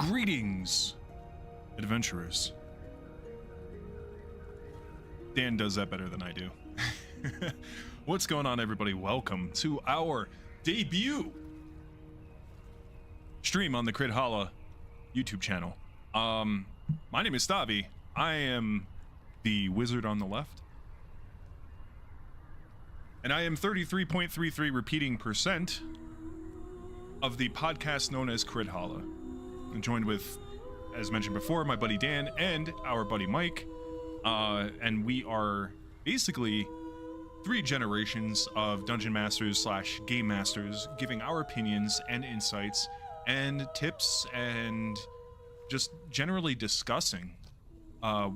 Greetings, adventurers. Dan does that better than I do. What's going on, everybody? Welcome to our debut stream on the Crithalla YouTube channel. My name is Stavi. I am the wizard on the left. And I am 33.33 repeating percent of the podcast known as Crithalla. I'm joined with, as mentioned before, my buddy Dan and our buddy Mike. And we are basically 3 generations of dungeon masters / game masters giving our opinions and insights and tips and just generally discussing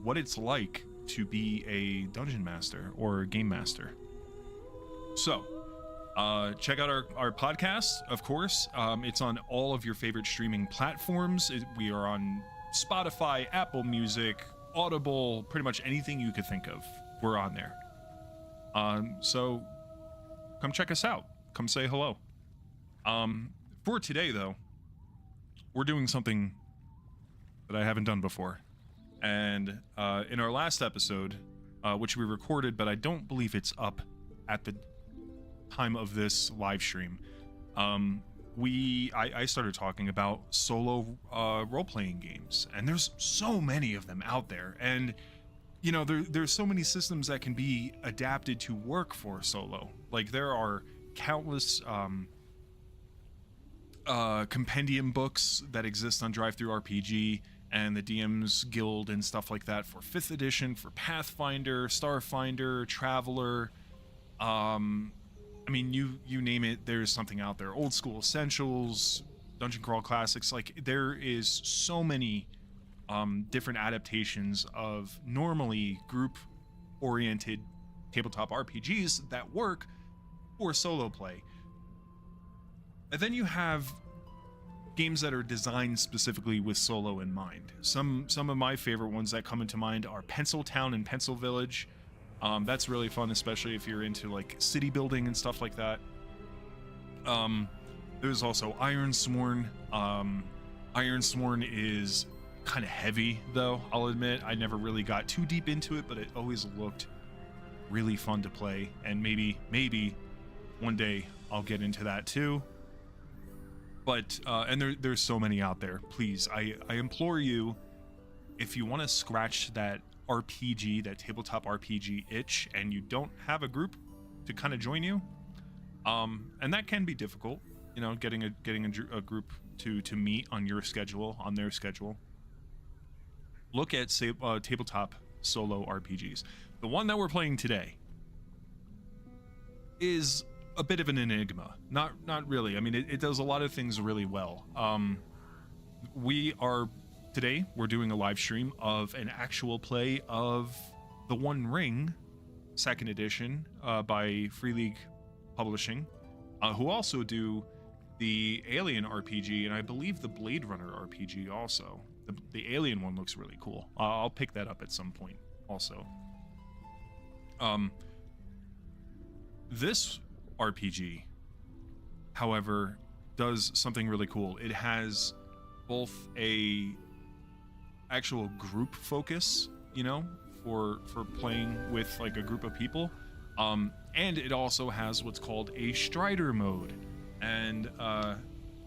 what it's like to be a dungeon master or game master. So, check out our podcast, of course. It's on all of your favorite streaming platforms. We are on Spotify, Apple Music, Audible, pretty much anything you could think of. We're on there. So, come check us out. Come say hello. For today, though, we're doing something that I haven't done before. And in our last episode, which we recorded, but I don't believe it's up at the time of this live stream, I started talking about solo role-playing games, and there's so many of them out there, and you know there's so many systems that can be adapted to work for solo. Like there are countless compendium books that exist on DriveThruRPG and the DM's Guild and stuff like that for 5th edition, for Pathfinder, Starfinder, Traveler. I mean, you name it, there's something out there. Old School Essentials, Dungeon Crawl Classics. Like, there is so many different adaptations of normally group-oriented tabletop RPGs that work for solo play. And then you have games that are designed specifically with solo in mind. Some of my favorite ones that come into mind are Pencil Town and Pencil Village. That's really fun, especially if you're into like city building and stuff like that. There's also Ironsworn. Ironsworn is kind of heavy, though, I'll admit. I never really got too deep into it, but it always looked really fun to play. And maybe one day I'll get into that too. But and there's so many out there. Please, I implore you, if you want to scratch that RPG, that tabletop RPG itch, and you don't have a group to kind of join you, and that can be difficult, you know, getting a group to meet on your schedule, on their schedule. Look at tabletop solo RPGs. The one that we're playing today is a bit of an enigma. Not really. I mean, it does a lot of things really well. Today, we're doing a live stream of an actual play of The One Ring, 2nd edition, by Free League Publishing, who also do the Alien RPG, and I believe the Blade Runner RPG also. The Alien one looks really cool. I'll pick that up at some point also. This RPG, however, does something really cool. It has both a actual group focus, you know, for playing with like a group of people, and it also has what's called a Strider mode, and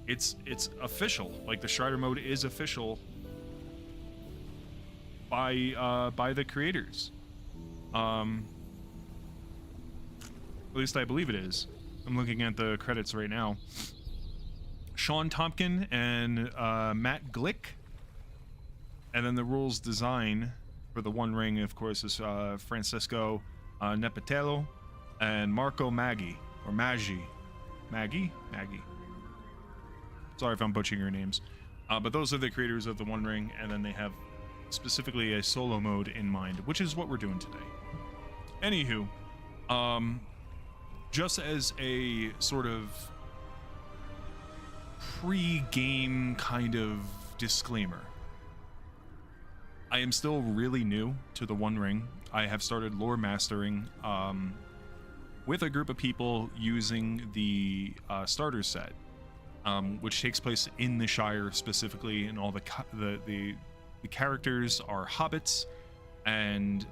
it's official. Like the Strider mode is official by the creators. At least I believe it is. I'm looking at the credits right now. Sean Tompkin and Matt Glick. And then the rules design for The One Ring, of course, is Francisco Nepatello and Marco Maggi, or Maggi. Maggi? Sorry if I'm butchering your names. But those are the creators of The One Ring, and then they have specifically a solo mode in mind, which is what we're doing today. Anywho, just as a sort of pre-game kind of disclaimer, I am still really new to The One Ring. I have started lore mastering with a group of people using the starter set. which takes place in the Shire specifically, and all the characters are hobbits, and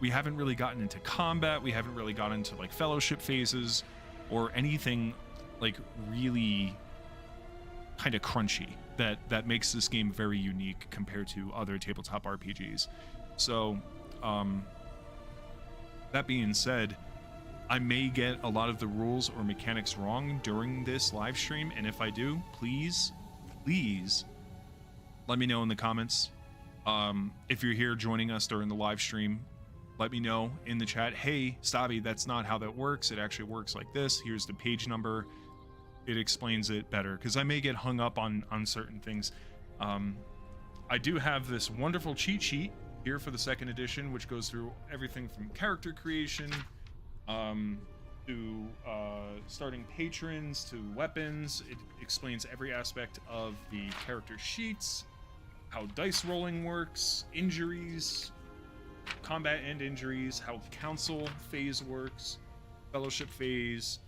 we haven't really gotten into combat. We haven't really gotten into like fellowship phases or anything like really kind of crunchy that makes this game very unique compared to other tabletop RPGs. So that being said, I may get a lot of the rules or mechanics wrong during this live stream, and if I do, please let me know in the comments. If you're here joining us during the live stream, let me know in the chat, hey, Stavi, that's not how that works. It actually works like this. Here's the page number. It explains it better, because I may get hung up on certain things. I do have this wonderful cheat sheet here for the second edition, which goes through everything from character creation to starting patrons to weapons. It explains every aspect of the character sheets, how dice rolling works, injuries, combat and injuries, how council phase works, fellowship phase,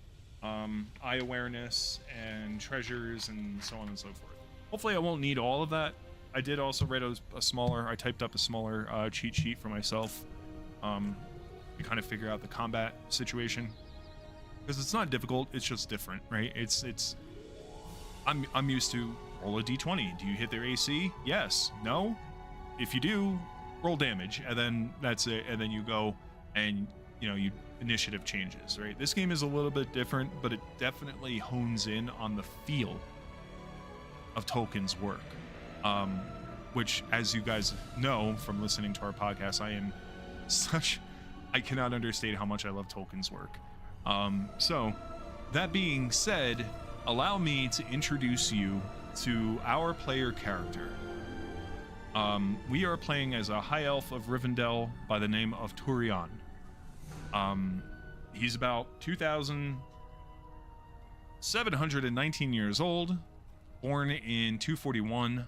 eye awareness, and treasures, and so on and so forth. Hopefully I won't need all of that. I did also write I typed up a smaller cheat sheet for myself to kind of figure out the combat situation, because it's not difficult, it's just different, right? I'm used to roll a d20. Do you hit their AC? Yes. No? If you do, roll damage, and then that's it, and then you go and you initiative changes, right? This game is a little bit different, but it definitely hones in on the feel of Tolkien's work, which, as you guys know from listening to our podcast, I cannot understate how much I love Tolkien's work. So that being said, allow me to introduce you to our player character. We are playing as a high elf of Rivendell by the name of Turion. He's about 2,719 years old, born in 241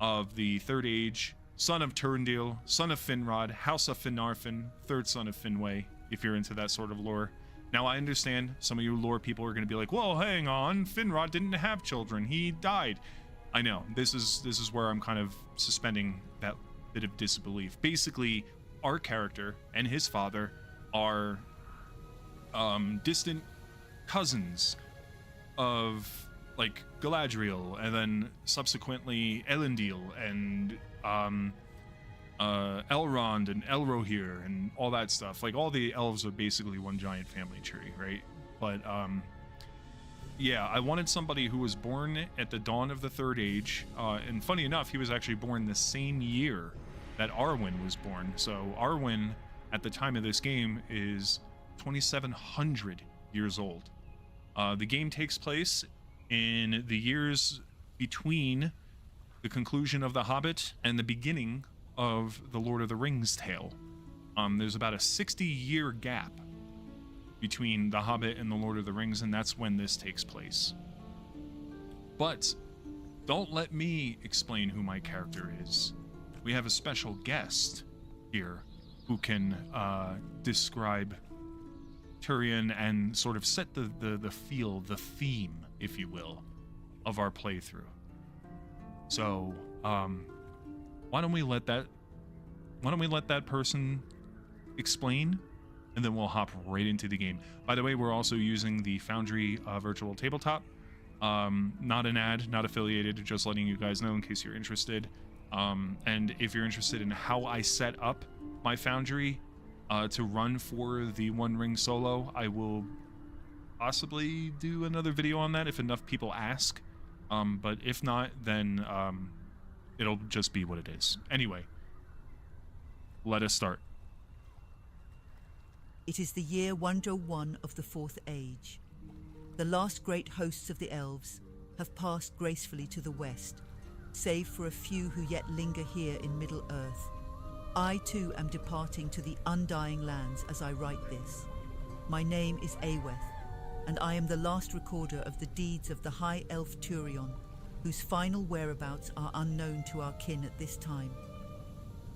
of the Third Age, son of Turndil, son of Finrod, house of Finarfin, third son of Finwë, if you're into that sort of lore. Now, I understand some of you lore people are going to be like, well, hang on, Finrod didn't have children, he died. I know, this is where I'm kind of suspending that bit of disbelief. Basically, our character and his father are distant cousins of like Galadriel, and then subsequently Elendil and Elrond and Elrohir and all that stuff. Like, all the elves are basically one giant family tree, right? But yeah, I wanted somebody who was born at the dawn of the Third Age, and funny enough, he was actually born the same year that Arwen was born. So Arwen, at the time of this game, is 2,700 years old. The game takes place in the years between the conclusion of The Hobbit and the beginning of the Lord of the Rings tale. There's about a 60-year gap between The Hobbit and the Lord of the Rings, and that's when this takes place. But don't let me explain who my character is. We have a special guest here who can describe Turion and sort of set the feel, the theme, if you will, of our playthrough. So, why don't we let that person explain, and then we'll hop right into the game. By the way, we're also using the Foundry virtual tabletop. Not an ad, not affiliated, just letting you guys know in case you're interested. And if you're interested in how I set up my Foundry to run for the One Ring solo, I will possibly do another video on that if enough people ask. But if not, then it'll just be what it is. Anyway, let us start. It is the year 101 of the Fourth Age. The last great hosts of the elves have passed gracefully to the west, save for a few who yet linger here in Middle-earth. I too am departing to the undying lands as I write this. My name is Aweth, and I am the last recorder of the deeds of the High-Elf Turion, whose final whereabouts are unknown to our kin at this time.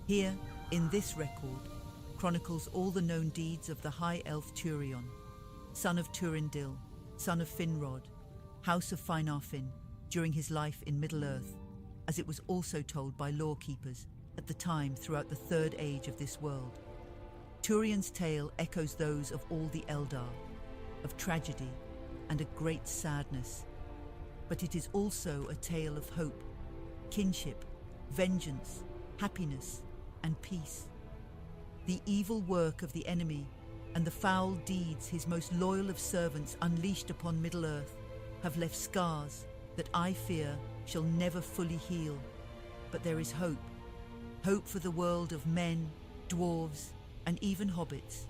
Here, in this record, chronicles all the known deeds of the High-Elf Turion, son of Turindil, son of Finrod, house of Finarfin, during his life in Middle-earth, as it was also told by lore-keepers at the time throughout the Third Age of this world. Turion's tale echoes those of all the Eldar, of tragedy and a great sadness, but it is also a tale of hope, kinship, vengeance, happiness, and peace. The evil work of the enemy and the foul deeds his most loyal of servants unleashed upon Middle-earth have left scars that I fear shall never fully heal. But there is hope. Hope for the world of men, dwarves, and even hobbits,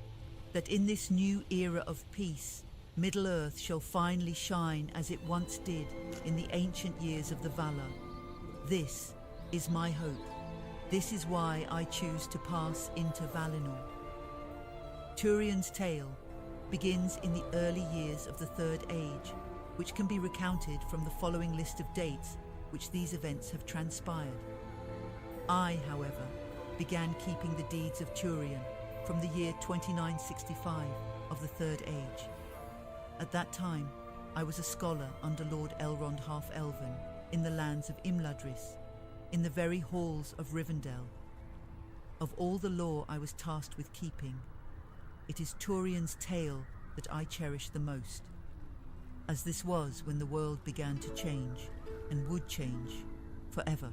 that in this new era of peace, Middle-earth shall finally shine as it once did in the ancient years of the Valar. This is my hope. This is why I choose to pass into Valinor. Turion's tale begins in the early years of the Third Age, which can be recounted from the following list of dates which these events have transpired. I, however, began keeping the deeds of Turion from the year 2965 of the Third Age. At that time, I was a scholar under Lord Elrond Half-Elven in the lands of Imladris, in the very halls of Rivendell. Of all the lore I was tasked with keeping, it is Turion's tale that I cherish the most, as this was when the world began to change, and would change forever.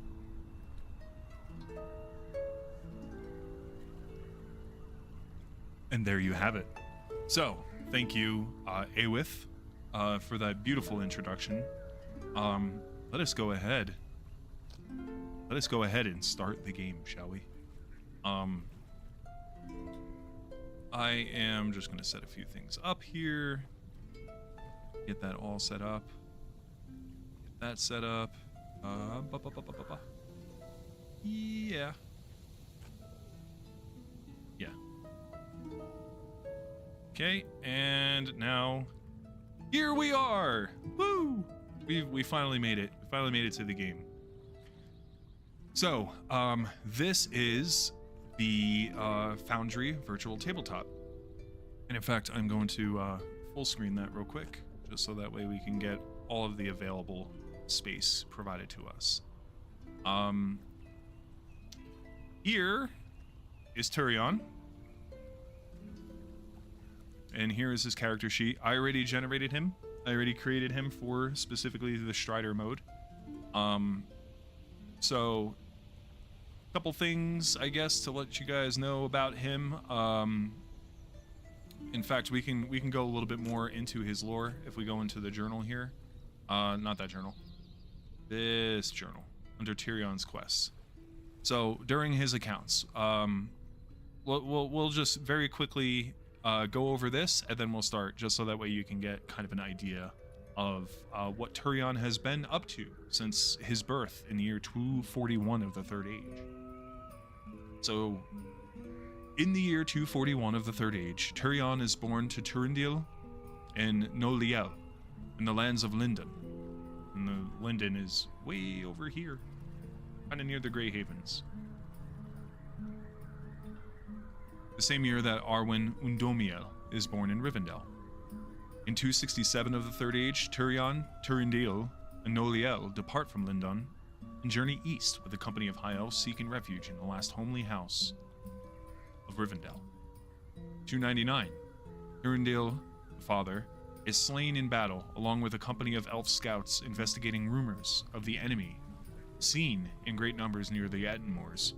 And there you have it. So, thank you, Awith, for that beautiful introduction. Let us go ahead and start the game, shall we? I am just going to set a few things up here. Get that all set up. Get that set up. Yeah. Yeah. Okay, and now here we are. Woo! We finally made it. We finally made it to the game. So, this is the Foundry virtual tabletop. And in fact, I'm going to full screen that real quick, just so that way we can get all of the available space provided to us. Here is Turion. And here is his character sheet. I already generated him. I already created him for specifically the Strider mode. So a couple things, I guess, to let you guys know about him. In fact, we can go a little bit more into his lore if we go into the journal here. Not that journal. This journal under Tyrion's quests. So during his accounts, we'll just very quickly go over this, and then we'll start, just so that way you can get kind of an idea of what Turion has been up to since his birth in the year 241 of the Third Age. So, in the year 241 of the Third Age, Turion is born to Turindil and Noliel in the lands of Lindon. And the Lindon is way over here, kind of near the Grey Havens. The same year that Arwen Undomiel is born in Rivendell. In 267 of the Third Age, Turion, Turindil, and Noliel depart from Lindon and journey east with a company of high elves seeking refuge in the last homely house of Rivendell. 299, Turindil, the father, is slain in battle along with a company of elf scouts investigating rumors of the enemy seen in great numbers near the Attenmoors.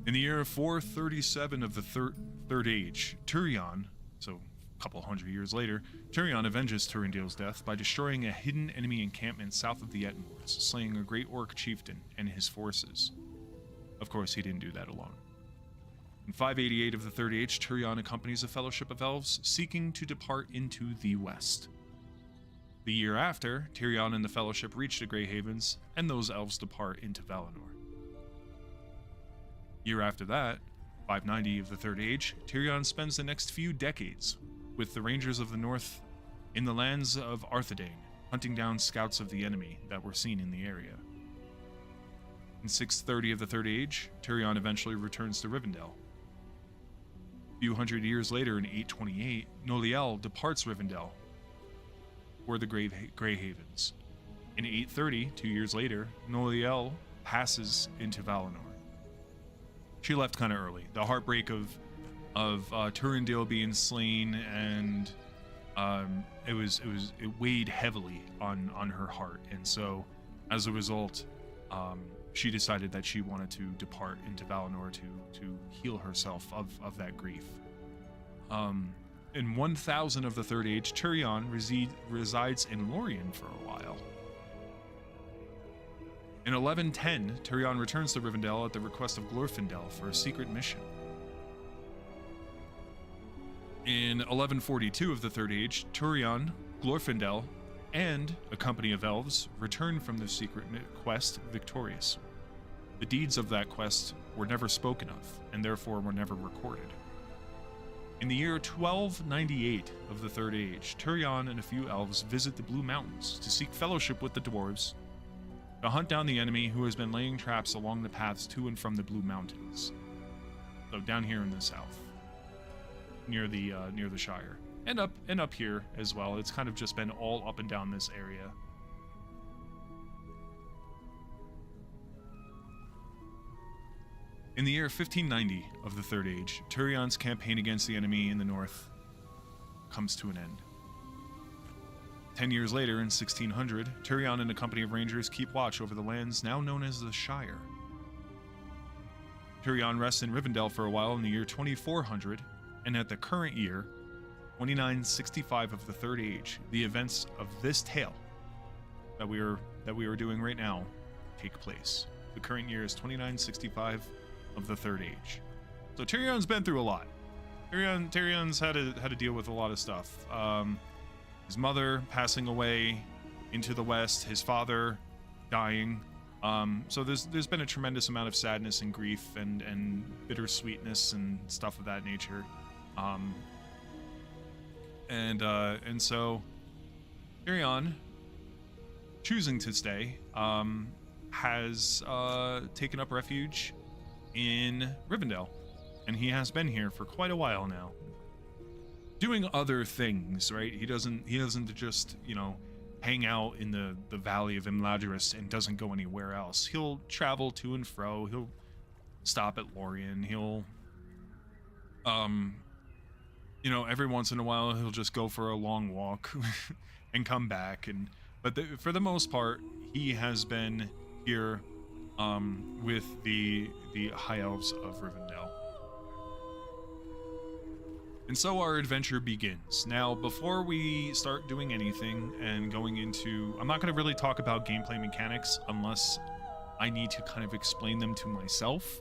In the year 437 of the Third Age, Turion, so a couple hundred years later, Turion avenges Turindil's death by destroying a hidden enemy encampment south of the Attenmoors, slaying a great orc chieftain and his forces. Of course, he didn't do that alone. In 588 of the Third Age, Turion accompanies a fellowship of elves seeking to depart into the west. The year after, Turion and the fellowship reach the Grey Havens, and those elves depart into Valinor. Year after that, 590 of the Third Age, Turion spends the next few decades with the Rangers of the North in the lands of Arthedain, hunting down scouts of the enemy that were seen in the area. In 630 of the Third Age, Turion eventually returns to Rivendell. A few hundred years later, in 828, Noliel departs Rivendell for the Grey Havens, In 830, 2 years later, Noliel passes into Valinor. She left kind of early. The heartbreak of Turandale being slain, and it weighed heavily on her heart, and so as a result, she decided that she wanted to depart into Valinor to heal herself of that grief. In 1000 of the Third Age, Turion resides in Lorien for a while. In 1110, Turion returns to Rivendell at the request of Glorfindel for a secret mission. In 1142 of the Third Age, Turion, Glorfindel, and a company of elves return from their secret quest victorious. The deeds of that quest were never spoken of, and therefore were never recorded. In the year 1298 of the Third Age, Turion and a few elves visit the Blue Mountains to seek fellowship with the dwarves, to hunt down the enemy who has been laying traps along the paths to and from the Blue Mountains. So down here in the south, near the Shire, and up here as well. It's kind of just been all up and down this area. In the year 1590 of the Third Age, Turion's campaign against the enemy in the north comes to an end. 10 years later, in 1600, Turion and a company of rangers keep watch over the lands now known as the Shire. Turion rests in Rivendell for a while in the year 2400, and at the current year, 2965 of the Third Age, the events of this tale that we are doing right now take place. The current year is 2965 of the Third Age. So Tyrion's been through a lot. Tyrion's had to deal with a lot of stuff. His mother passing away into the west, his father dying. So there's been a tremendous amount of sadness and grief and bittersweetness and stuff of that nature. And so Tyrion, choosing to stay, has taken up refuge in Rivendell, and he has been here for quite a while now, doing other things. Right? He doesn't just hang out in the Valley of Imladris and doesn't go anywhere else. He'll travel to and fro. He'll stop at Lorien. He'll every once in a while he'll just go for a long walk and come back. But for the most part, he has been here with the High Elves of Rivendell. And so our adventure begins. Now, before we start doing anything and going into... I'm not going to really talk about gameplay mechanics unless I need to kind of explain them to myself.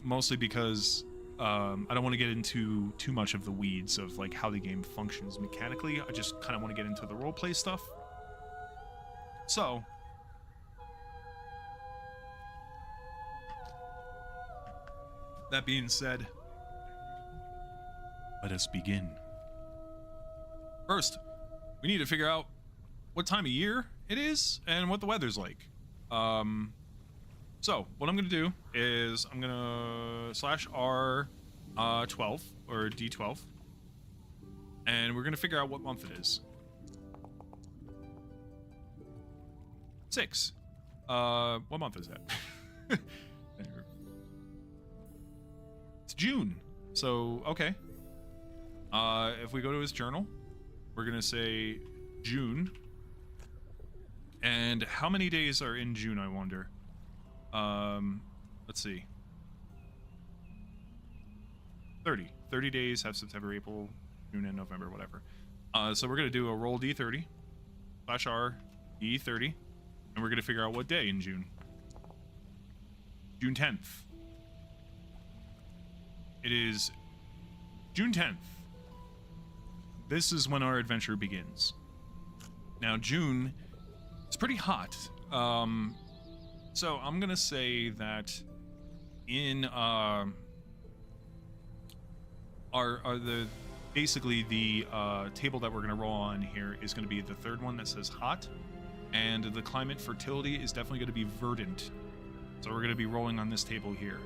Mostly because I don't want to get into too much of the weeds of like how the game functions mechanically. I just kind of want to get into the roleplay stuff. So... that being said, let us begin. First, we need to figure out what time of year it is and what the weather's like. So what I'm gonna do is I'm gonna /R 12 or D12, and we're gonna figure out what month it is. 6. What month is that? It's June. So okay. If we go to his journal, we're gonna say June. And how many days are in June, I wonder? Let's see. 30. 30 days have September, April, June, and November, whatever. So we're gonna do a roll D30 /R D30, and we're gonna figure out what day in June. June 10th. It is June 10th. This is when our adventure begins. Now, June, it's pretty hot. So I'm gonna say that in basically the table that we're gonna roll on here is gonna be the third one that says hot, and the climate fertility is definitely gonna be verdant. So we're gonna be rolling on this table here.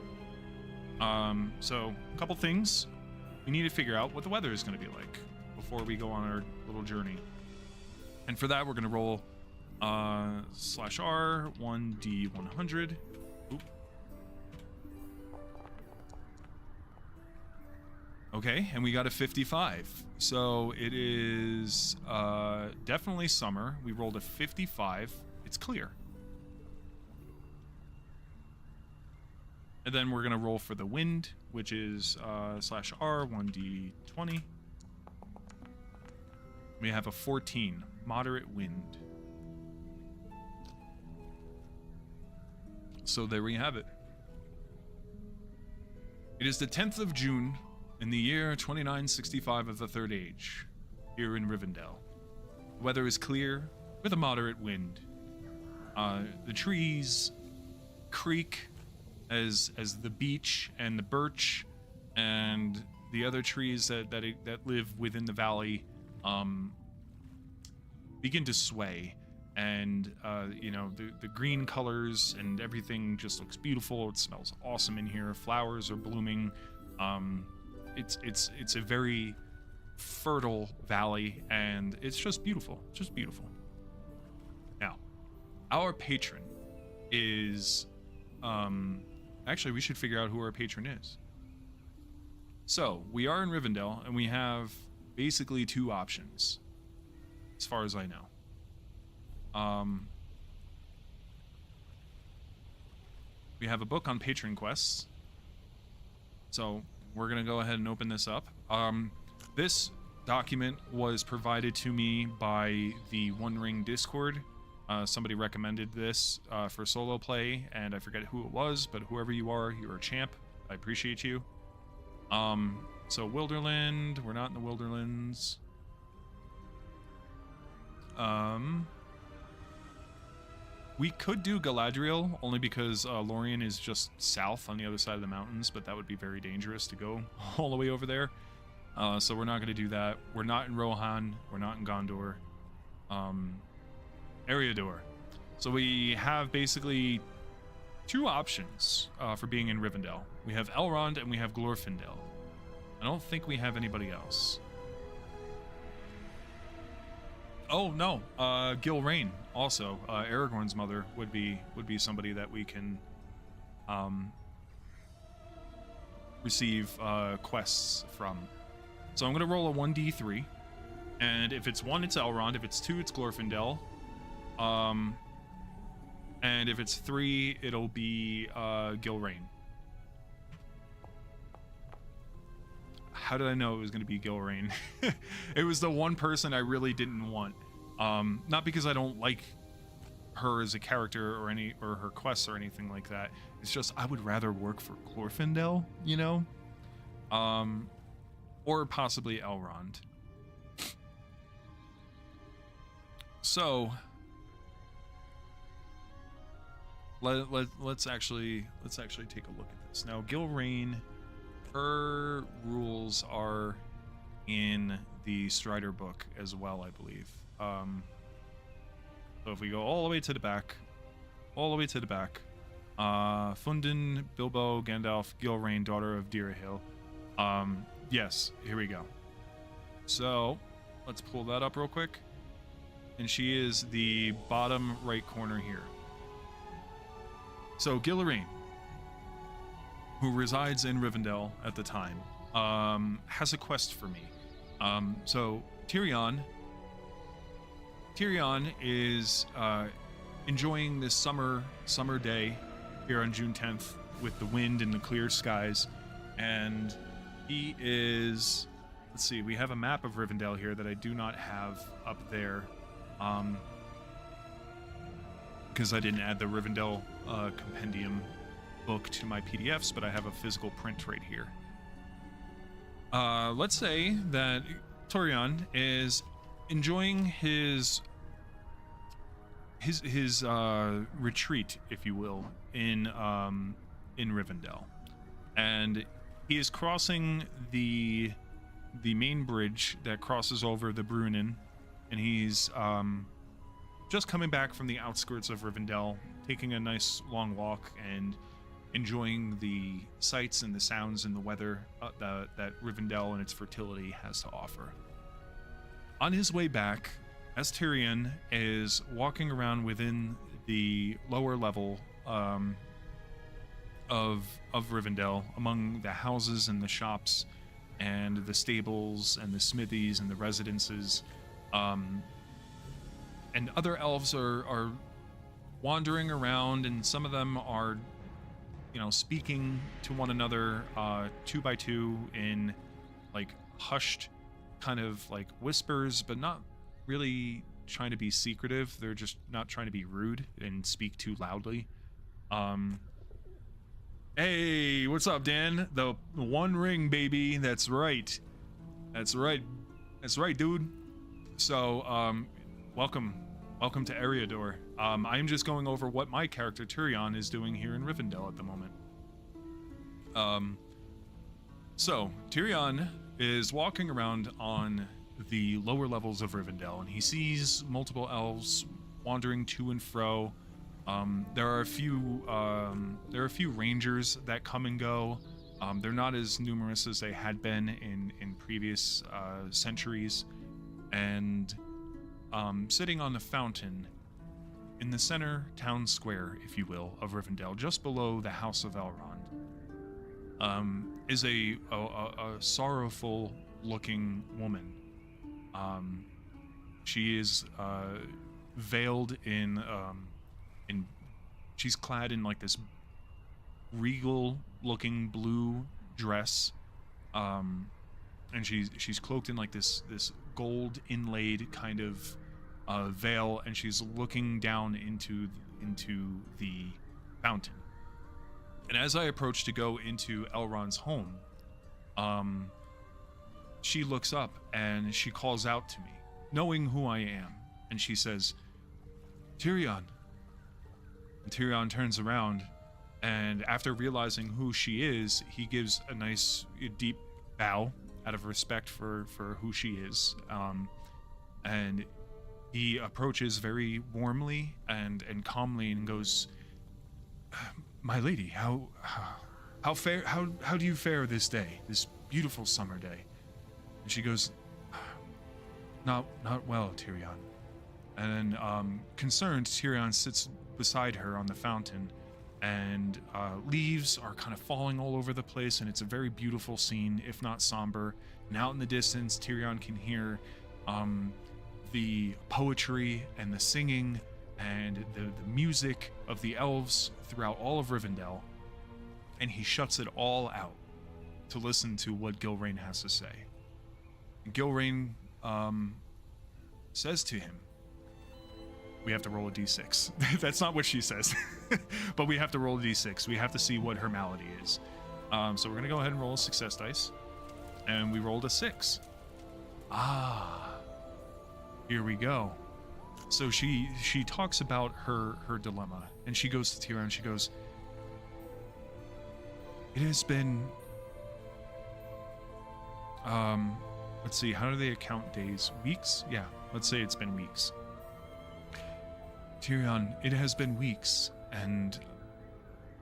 So a couple things. We need to figure out what the weather is gonna be like before we go on our little journey. And for that, we're going to roll /R 1d100. Oop. Okay, and we got a 55. So it is definitely summer. We rolled a 55. It's clear. And then we're going to roll for the wind, which is /R 1d20. We have a 14, moderate wind. So there we have it. It is the 10th of June in the year 2965 of the Third Age, here in Rivendell. The weather is clear with a moderate wind. The trees creak as the beech and the birch and the other trees that live within the valley begin to sway, and the green colors and everything just looks beautiful. It smells awesome in here. Flowers are blooming. It's a very fertile valley, and it's just beautiful. Just beautiful. Now, our patron is actually, we should figure out who our patron is. So we are in Rivendell, and we have basically two options, as far as I know. We have a book on patron quests. So we're going to go ahead and open this up. This document was provided to me by the One Ring Discord. Somebody recommended this for solo play, and I forget who it was, but whoever you are, you're a champ. I appreciate you. So Wilderland, we're not in the Wilderlands. We could do Galadriel, only because Lorien is just south on the other side of the mountains, but that would be very dangerous to go all the way over there. So we're not going to do that. We're not in Rohan. We're not in Gondor. Eriador. So we have basically two options for being in Rivendell. We have Elrond and we have Glorfindel. I don't think we have anybody else. Oh no, Gilraine also. Aragorn's mother would be somebody that we can receive quests from. So I'm gonna roll a 1d3, and if it's 1, it's Elrond. If it's 2, it's Glorfindel. And if it's 3, it'll be Gilraine. How did I know it was going to be Gilraine? It was the one person I really didn't want. Not because I don't like her as a character or her quests or anything like that. It's just I would rather work for Glorfindel, you know? Or possibly Elrond. So let's actually take a look at this. Now, Gilraine, her rules are in the Strider book as well, I believe. So if we go all the way to the back, Fundin, Bilbo, Gandalf, Gilraine, daughter of Dirahill. Yes, here we go. So let's pull that up real quick. And she is the bottom right corner here. So Gilraine, who resides in Rivendell at the time, has a quest for me. So Turion is enjoying this summer day here on June 10th with the wind and the clear skies, and he is, let's see, we have a map of Rivendell here that I do not have up there, because I didn't add the Rivendell compendium book to my PDFs, but I have a physical print right here. Let's say that Turion is enjoying his retreat, if you will, in Rivendell, and he is crossing the main bridge that crosses over the Brunnen, and he's just coming back from the outskirts of Rivendell, taking a nice long walk and enjoying the sights and the sounds and the weather that Rivendell and its fertility has to offer. On his way back, as Turion is walking around within the lower level of Rivendell, among the houses and the shops and the stables and the smithies and the residences, and other elves are wandering around, and some of them are, speaking to one another two by two in like hushed kind of like whispers, but not really trying to be secretive. They're just not trying to be rude and speak too loudly. Hey, what's up, Dan? The One Ring, baby. That's right, dude. So welcome to Eriador. I'm just going over what my character Turion is doing here in Rivendell at the moment. So Turion is walking around on the lower levels of Rivendell, and he sees multiple elves wandering to and fro. There are a few rangers that come and go. They're not as numerous as they had been in previous centuries. And sitting on the fountain in the center town square, if you will, of Rivendell, just below the House of Elrond, is a sorrowful-looking woman. She is veiled in she's clad in like this regal-looking blue dress, and she's cloaked in like this gold inlaid kind of veil, and she's looking down into the fountain. And as I approach to go into Elrond's home, she looks up and she calls out to me, knowing who I am, and she says, "Turion." And Turion turns around, and after realizing who she is, he gives a nice deep bow out of respect for who she is, and he approaches very warmly and calmly and goes, "My lady, how do you fare this day, this beautiful summer day?" And she goes, Not well, Turion." And then, concerned, Turion sits beside her on the fountain, and leaves are kind of falling all over the place, and it's a very beautiful scene, if not somber. And out in the distance, Turion can hear the poetry and the singing and the music of the elves throughout all of Rivendell, and he shuts it all out to listen to what Gilrain has to say. And Gilrain says to him, we have to roll a d6. That's not what she says, but we have to roll a d6. We have to see what her malady is. So we're going to go ahead and roll a success dice, and we rolled a 6. Here we go. So she talks about her dilemma, and she goes to Tira and she goes, "It has been, let's see, how do they account days? Weeks? Yeah, let's say it's been weeks. Turion, it has been weeks, and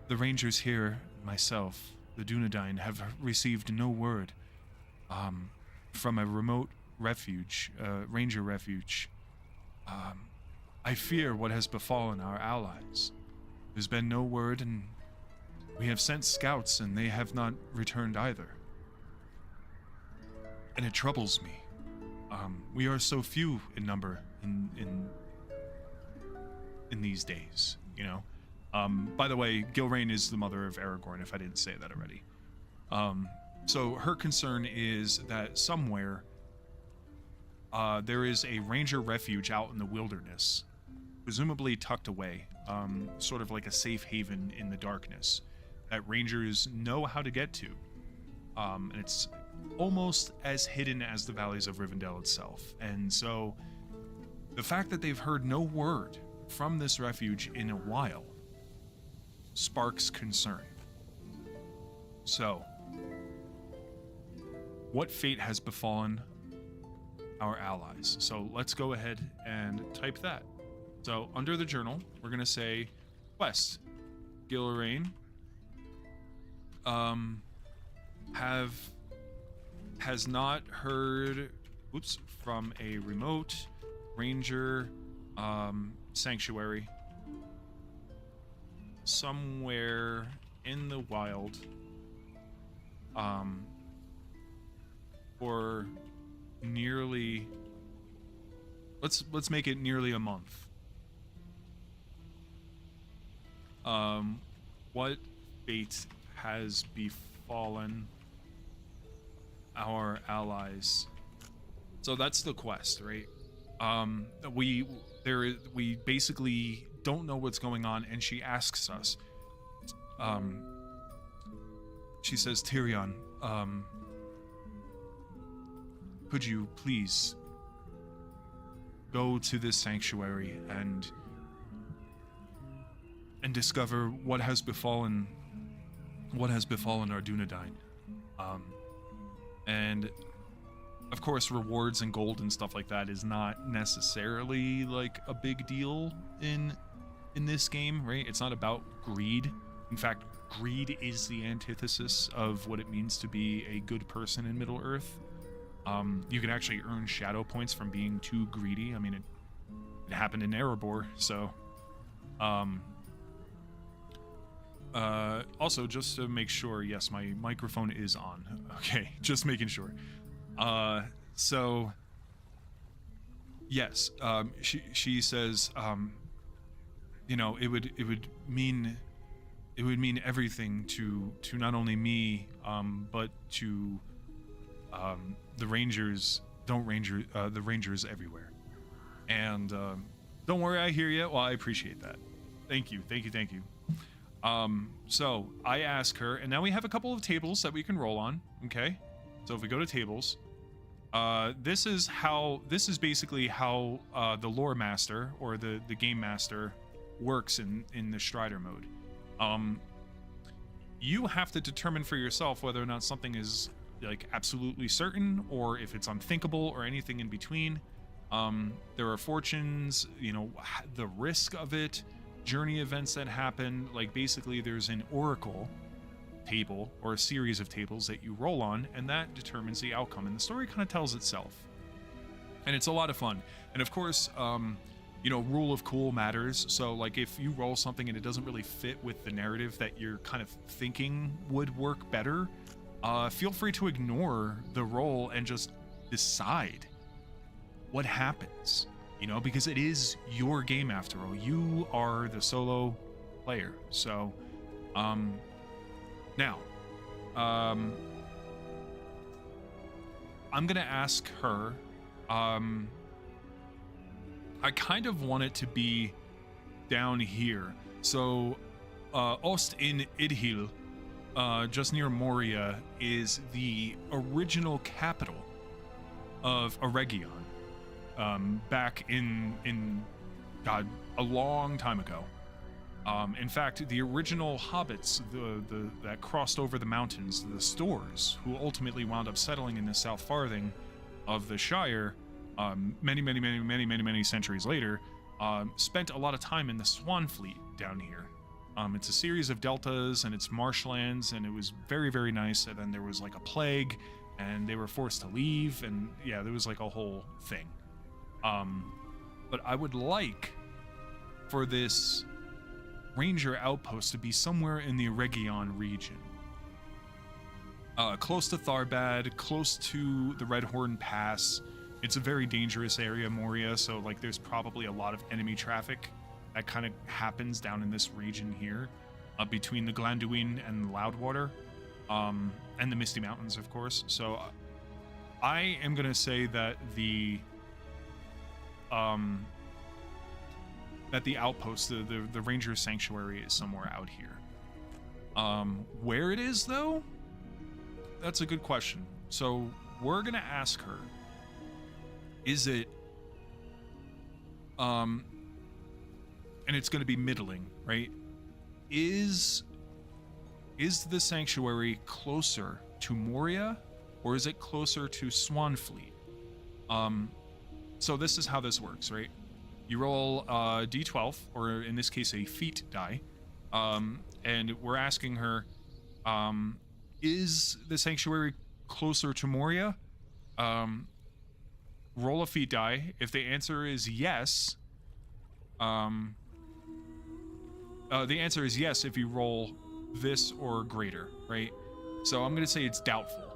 the rangers here, myself, the Dunedain, have received no word from a remote refuge, ranger refuge. I fear what has befallen our allies. There's been no word, and we have sent scouts, and they have not returned either. And it troubles me. We are so few in number in these days, you know. By the way, Gilrain is the mother of Aragorn, if I didn't say that already. So her concern is that somewhere there is a ranger refuge out in the wilderness, presumably tucked away, sort of like a safe haven in the darkness, that rangers know how to get to. And it's almost as hidden as the valleys of Rivendell itself. And so the fact that they've heard no word from this refuge in a while sparks concern. So, what fate has befallen our allies? So let's go ahead and type that. So under the journal, we're going to say quest. Gilrain has not heard from a remote ranger sanctuary somewhere in the wild for nearly, let's make it nearly a month. What fate has befallen our allies? So that's the quest, right? We basically don't know what's going on, and she asks us. She says, Turion, could you please go to this sanctuary and discover what has befallen our Dunedain? And of course, rewards and gold and stuff like that is not necessarily like a big deal in this game, right? It's not about greed. In fact, greed is the antithesis of what it means to be a good person in Middle-earth. You can actually earn shadow points from being too greedy. I mean, it happened in Eriador, so... also, just to make sure, yes, my microphone is on. Okay, just making sure. So... Yes, she says, you know, it would mean everything to not only me, but to the Rangers, the Rangers everywhere. And don't worry, I hear you. Well, I appreciate that. Thank you. So I ask her, and now we have a couple of tables that we can roll on. Okay, so if we go to tables, this is basically how the lore master or the game master works in the Strider mode. You have to determine for yourself whether or not something is like absolutely certain, or if it's unthinkable, or anything in between. There are fortunes, you know, the risk of it, journey events that happen. Like basically there's an oracle table or a series of tables that you roll on, and that determines the outcome, and the story kind of tells itself, and it's a lot of fun. And of course, you know, rule of cool matters. So like if you roll something and it doesn't really fit with the narrative that you're kind of thinking would work better, feel free to ignore the roll and just decide what happens, you know, because it is your game after all. You are the solo player. So now I'm gonna ask her, I kind of want it to be down here. So Ost in Idhil, just near Moria, is the original capital of Eregion, back in God, a long time ago. In fact, the original hobbits that crossed over the mountains, the Stores, who ultimately wound up settling in the South Farthing of the Shire, many centuries later, spent a lot of time in the Swan Fleet down here. It's a series of deltas, and it's marshlands, and it was very, very nice. And then there was like a plague, and they were forced to leave, and yeah, there was like a whole thing. But I would like for this ranger outpost to be somewhere in the Eregion region. Close to Tharbad, close to the Redhorn Pass. It's a very dangerous area, Moria, so like there's probably a lot of enemy traffic that kind of happens down in this region here, between the Glanduin and Loudwater, and the Misty Mountains, of course. So I am gonna say that the outpost, the Ranger Sanctuary, is somewhere out here. Where it is, though, that's a good question. So we're gonna ask her, is it, and it's gonna be middling, right? Is the sanctuary closer to Moria, or is it closer to Swanfleet? So this is how this works, right? You roll a d12, or in this case, a feat die, and we're asking her, is the sanctuary closer to Moria? roll a feat die. If the answer is yes, the answer is yes if you roll this or greater, right? So I'm gonna say it's doubtful.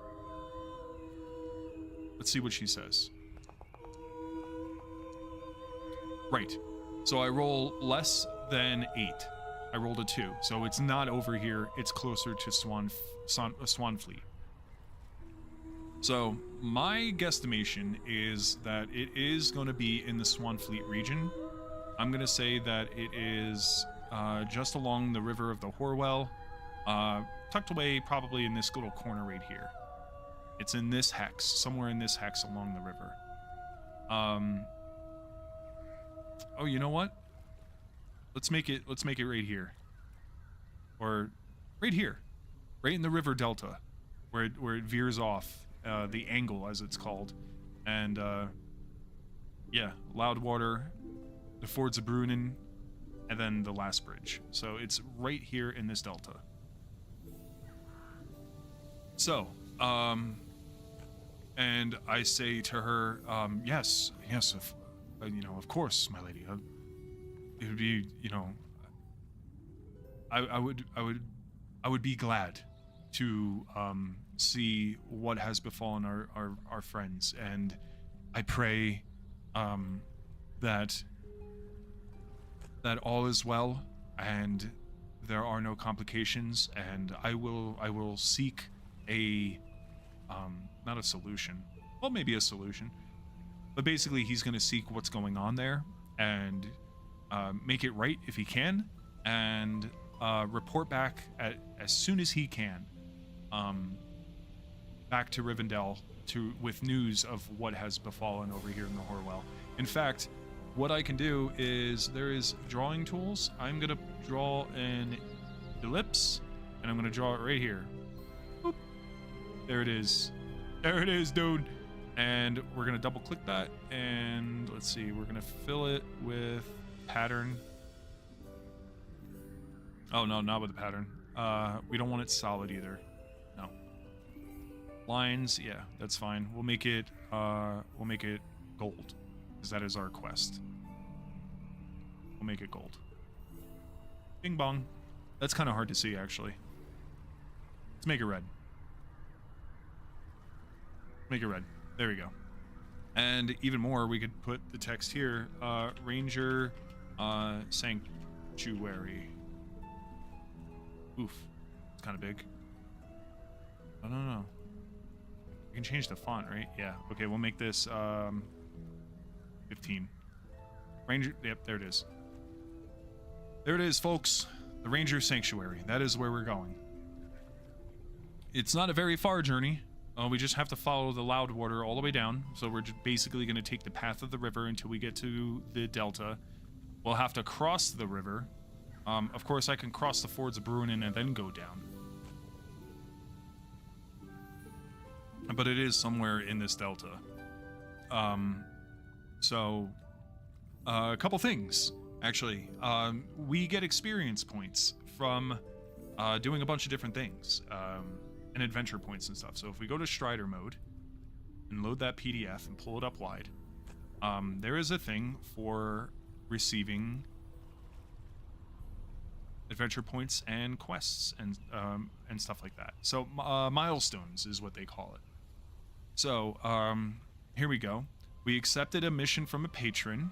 Let's see what she says. Right. So I roll less than 8. I rolled a 2, so it's not over here. It's closer to Swanfleet. So my guesstimation is that it is going to be in the Swanfleet region. I'm going to say that it is just along the river of the Horwell, tucked away probably in this little corner right here. It's in this hex, somewhere in this hex along the river. Oh, you know what? Let's make it right here. Or right here. Right in the river delta, where it veers off, the angle as it's called. And yeah, Loudwater, the Fords of Brunnen, and then the last bridge. So it's right here in this delta. So, and I say to her, yes, of course, my lady. It would be, I would be glad to see what has befallen our friends, and I pray that all is well and there are no complications, and I will seek a not a solution, well, maybe a solution, but basically he's going to seek what's going on there and make it right if he can, and report back as soon as he can back to Rivendell with news of what has befallen over here in the Horwell. In fact, what I can do is there is drawing tools. I'm going to draw an ellipse, and I'm going to draw it right here. Boop. There it is. There it is, dude. And we're going to double click that, and let's see, we're going to fill it with pattern. Oh, no, not with the pattern. We don't want it solid either. No. Lines, yeah, that's fine. We'll make it gold, because that is our quest. We'll make it gold. Bing bong. That's kind of hard to see, actually. Let's make it red. Make it red. There we go. And even more, we could put the text here, Ranger Sanctuary. Oof. It's kind of big. I don't know. We can change the font, right? Yeah. Okay, we'll make this 15. Ranger, yep, there it is. There it is, folks. The Ranger Sanctuary. That is where we're going. It's not a very far journey. We just have to follow the Loudwater all the way down. So we're just basically going to take the path of the river until we get to the delta. We'll have to cross the river. Of course, I can cross the Fords of Brunnen and then go down. But it is somewhere in this delta. A couple things, actually. We get experience points from doing a bunch of different things. And adventure points and stuff. So if we go to Strider mode and load that PDF and pull it up wide, there is a thing for receiving adventure points and quests and stuff like that. So milestones is what they call it. So here we go. We accepted a mission from a patron.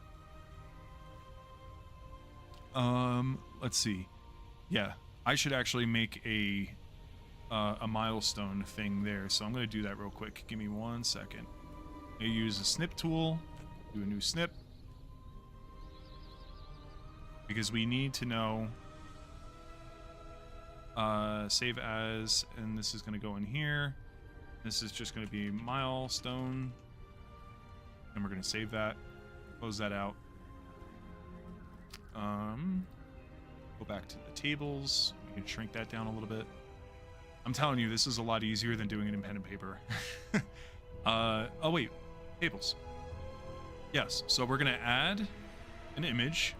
Let's see. Yeah, I should actually make a milestone thing there, so I'm going to do that real quick. Give me 1 second. I'm going to use a snip tool, do a new snip, because we need to know save as, and this is going to go in here. This is just going to be milestone, and we're going to save that, close that out. Go back to the tables. We can shrink that down a little bit. I'm telling you, this is a lot easier than doing it in pen and paper. Oh wait, tables. Yes, so we're gonna add an image,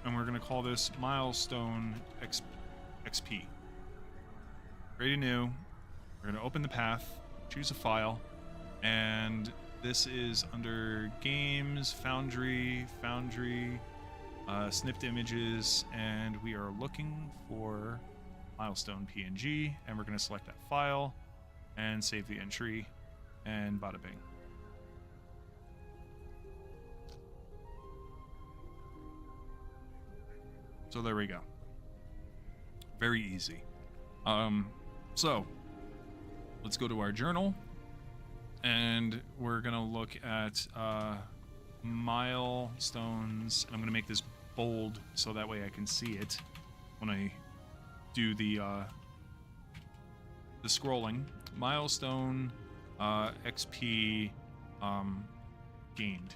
and we're gonna call this milestone XP. Create a new. We're gonna open the path, choose a file, and This is under Games, Foundry, Snipped Images, and we are looking for Milestone PNG, and we're going to select that file and save the entry, and bada bing. So there we go. Very easy. So let's go to our journal, and we're gonna look at milestones. And I'm gonna make this bold so that way I can see it when I do the scrolling. Milestone XP gained,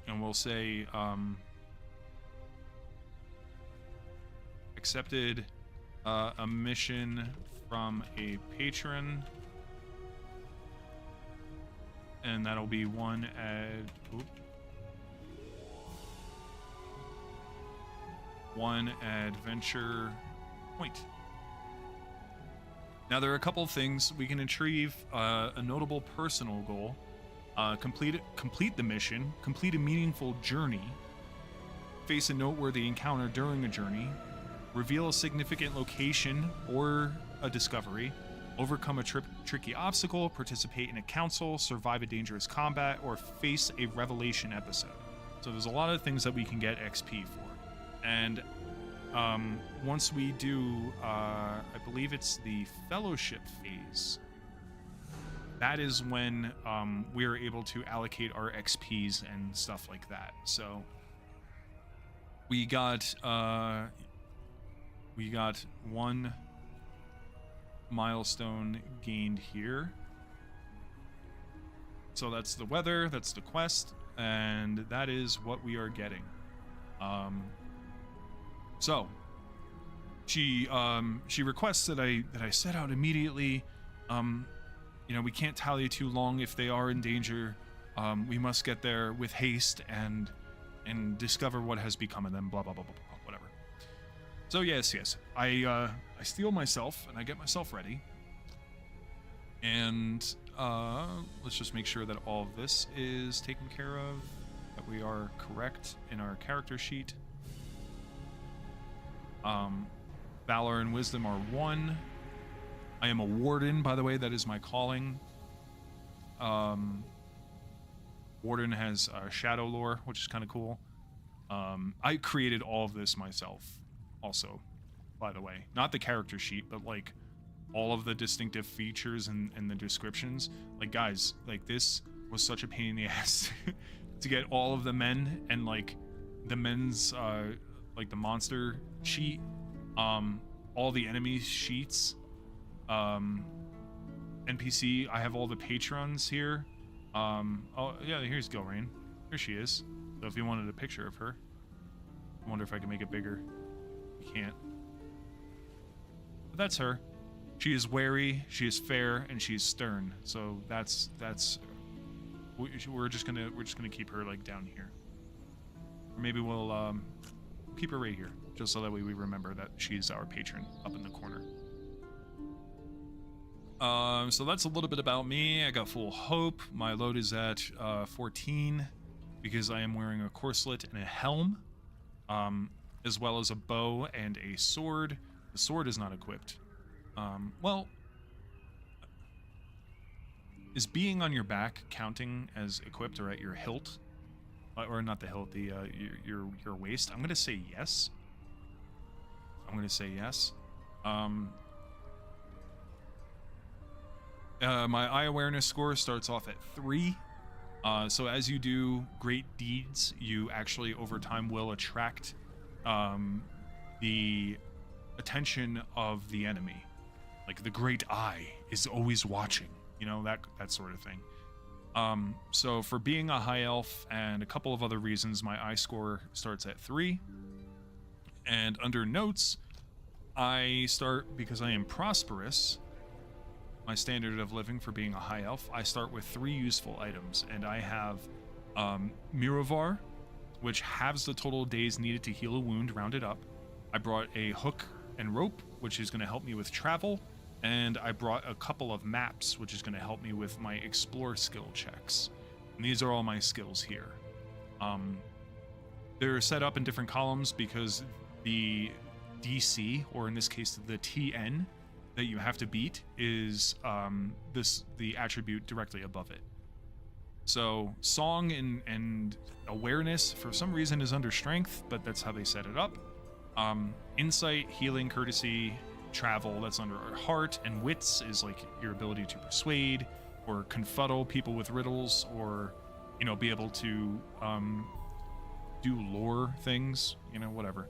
and we'll say accepted a mission from a patron, and that'll be one adventure point. Now there are a couple of things we can achieve. A notable personal goal, complete the mission, complete a meaningful journey, face a noteworthy encounter during a journey, reveal a significant location or a discovery, overcome a tricky obstacle, participate in a council, survive a dangerous combat, or face a revelation episode. So there's a lot of things that we can get XP for. And once we do, I believe it's the fellowship phase, that is when we're able to allocate our XPs and stuff like that. So we got one milestone gained here. So that's the weather, that's the quest, and that is what we are getting. So she requests that I set out immediately. We can't tally too long if they are in danger. We must get there with haste and discover what has become of them. Blah blah blah blah blah. Whatever. So yes, I steal myself and I get myself ready. And let's just make sure that all of this is taken care of, that we are correct in our character sheet. Valor and wisdom are 1. I am a warden, by the way. That is my calling. Warden has shadow lore, which is kind of cool. I created all of this myself also, by the way. Not the character sheet, but like all of the distinctive features and the descriptions. Like, guys, like this was such a pain in the ass to get all of the men and like the men's like the monster sheet, all the enemy sheets, NPC. I have all the patrons here. Oh yeah, here's Gilrain. Here she is. So if you wanted a picture of her, I wonder if I can make it bigger. You can't. But that's her. She is wary, she is fair, and she's stern. So that's we're just gonna keep her like down here, or maybe we'll keep her right here, just so that way we remember that she's our patron up in the corner. So that's a little bit about me. I got full hope. My load is at 14 because I am wearing a corselet and a helm, as well as a bow and a sword. The sword is not equipped. Well, is being on your back counting as equipped or at your hilt? Or not the hilt, the your waist? I'm gonna say yes. My eye awareness score starts off at 3. So as you do great deeds, you actually over time will attract the attention of the enemy. Like the great eye is always watching, that sort of thing. So for being a high elf and a couple of other reasons, my eye score starts at 3. And under notes, I start, because I am prosperous, my standard of living for being a high elf, I start with 3 useful items. And I have Miravar, which halves the total days needed to heal a wound, rounded up. I brought a hook and rope, which is going to help me with travel. and I brought a couple of maps, which is going to help me with my explore skill checks. And these are all my skills here. They're set up in different columns because the DC, or in this case the TN, that you have to beat is the attribute directly above it. So song and awareness for some reason is under strength, but that's how they set it up. Insight, healing, courtesy, travel, that's under our heart, and wits is like your ability to persuade or confuddle people with riddles, or be able to do lore things, whatever.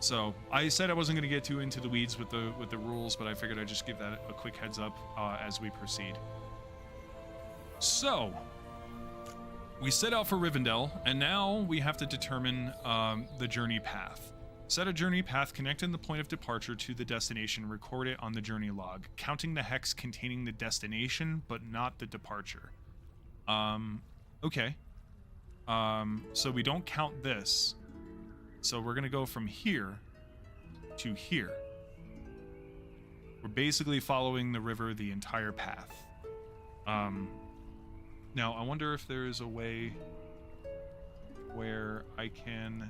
So I said I wasn't going to get too into the weeds with the rules, but I figured I'd just give that a quick heads up as we proceed. So we set out for Rivendell, and now we have to determine the journey path. Set a journey path connecting the point of departure to the destination. Record it on the journey log, counting the hex containing the destination but not the departure. Okay. So we don't count this. So we're going to go from here to here. We're basically following the river the entire path. Now, I wonder if there is a way where I can...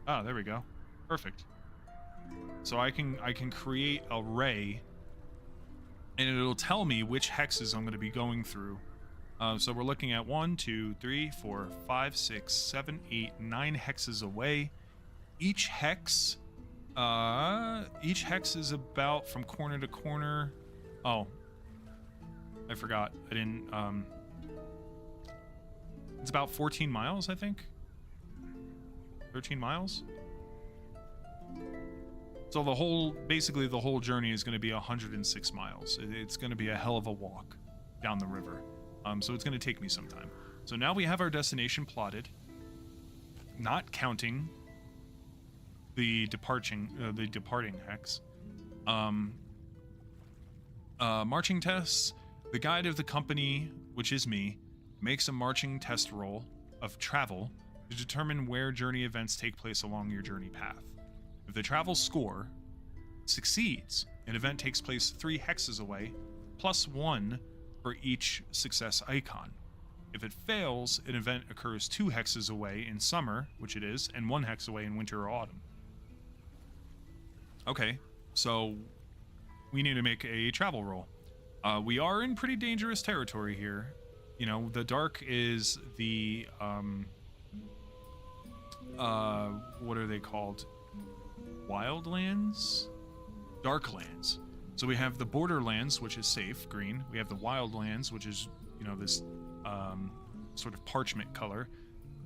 Ah, there we go. Perfect. So I can create a ray, and it'll tell me which hexes I'm going to be going through. So we're looking at 1, 2, 3, 4, 5, 6, 7, 8, 9 hexes away. Each hex is about from corner to corner. Oh, I forgot. I didn't. It's about 14 miles, I think. 13 miles. So basically the whole journey is going to be 106 miles. It's going to be a hell of a walk down the river. So it's going to take me some time. So now we have our destination plotted, not counting the departing hex. Marching tests. The guide of the company, which is me, makes a marching test roll of travel to determine where journey events take place along your journey path. If the travel score succeeds, an event takes place 3 hexes away, plus 1 for each success icon. If it fails, an event occurs 2 hexes away in summer, which it is, and 1 hex away in winter or autumn. Okay, so we need to make a travel roll. We are in pretty dangerous territory here. The dark is the, what are they called? Wildlands? Darklands. So we have the Borderlands, which is safe, green. We have the Wildlands, which is, this sort of parchment color.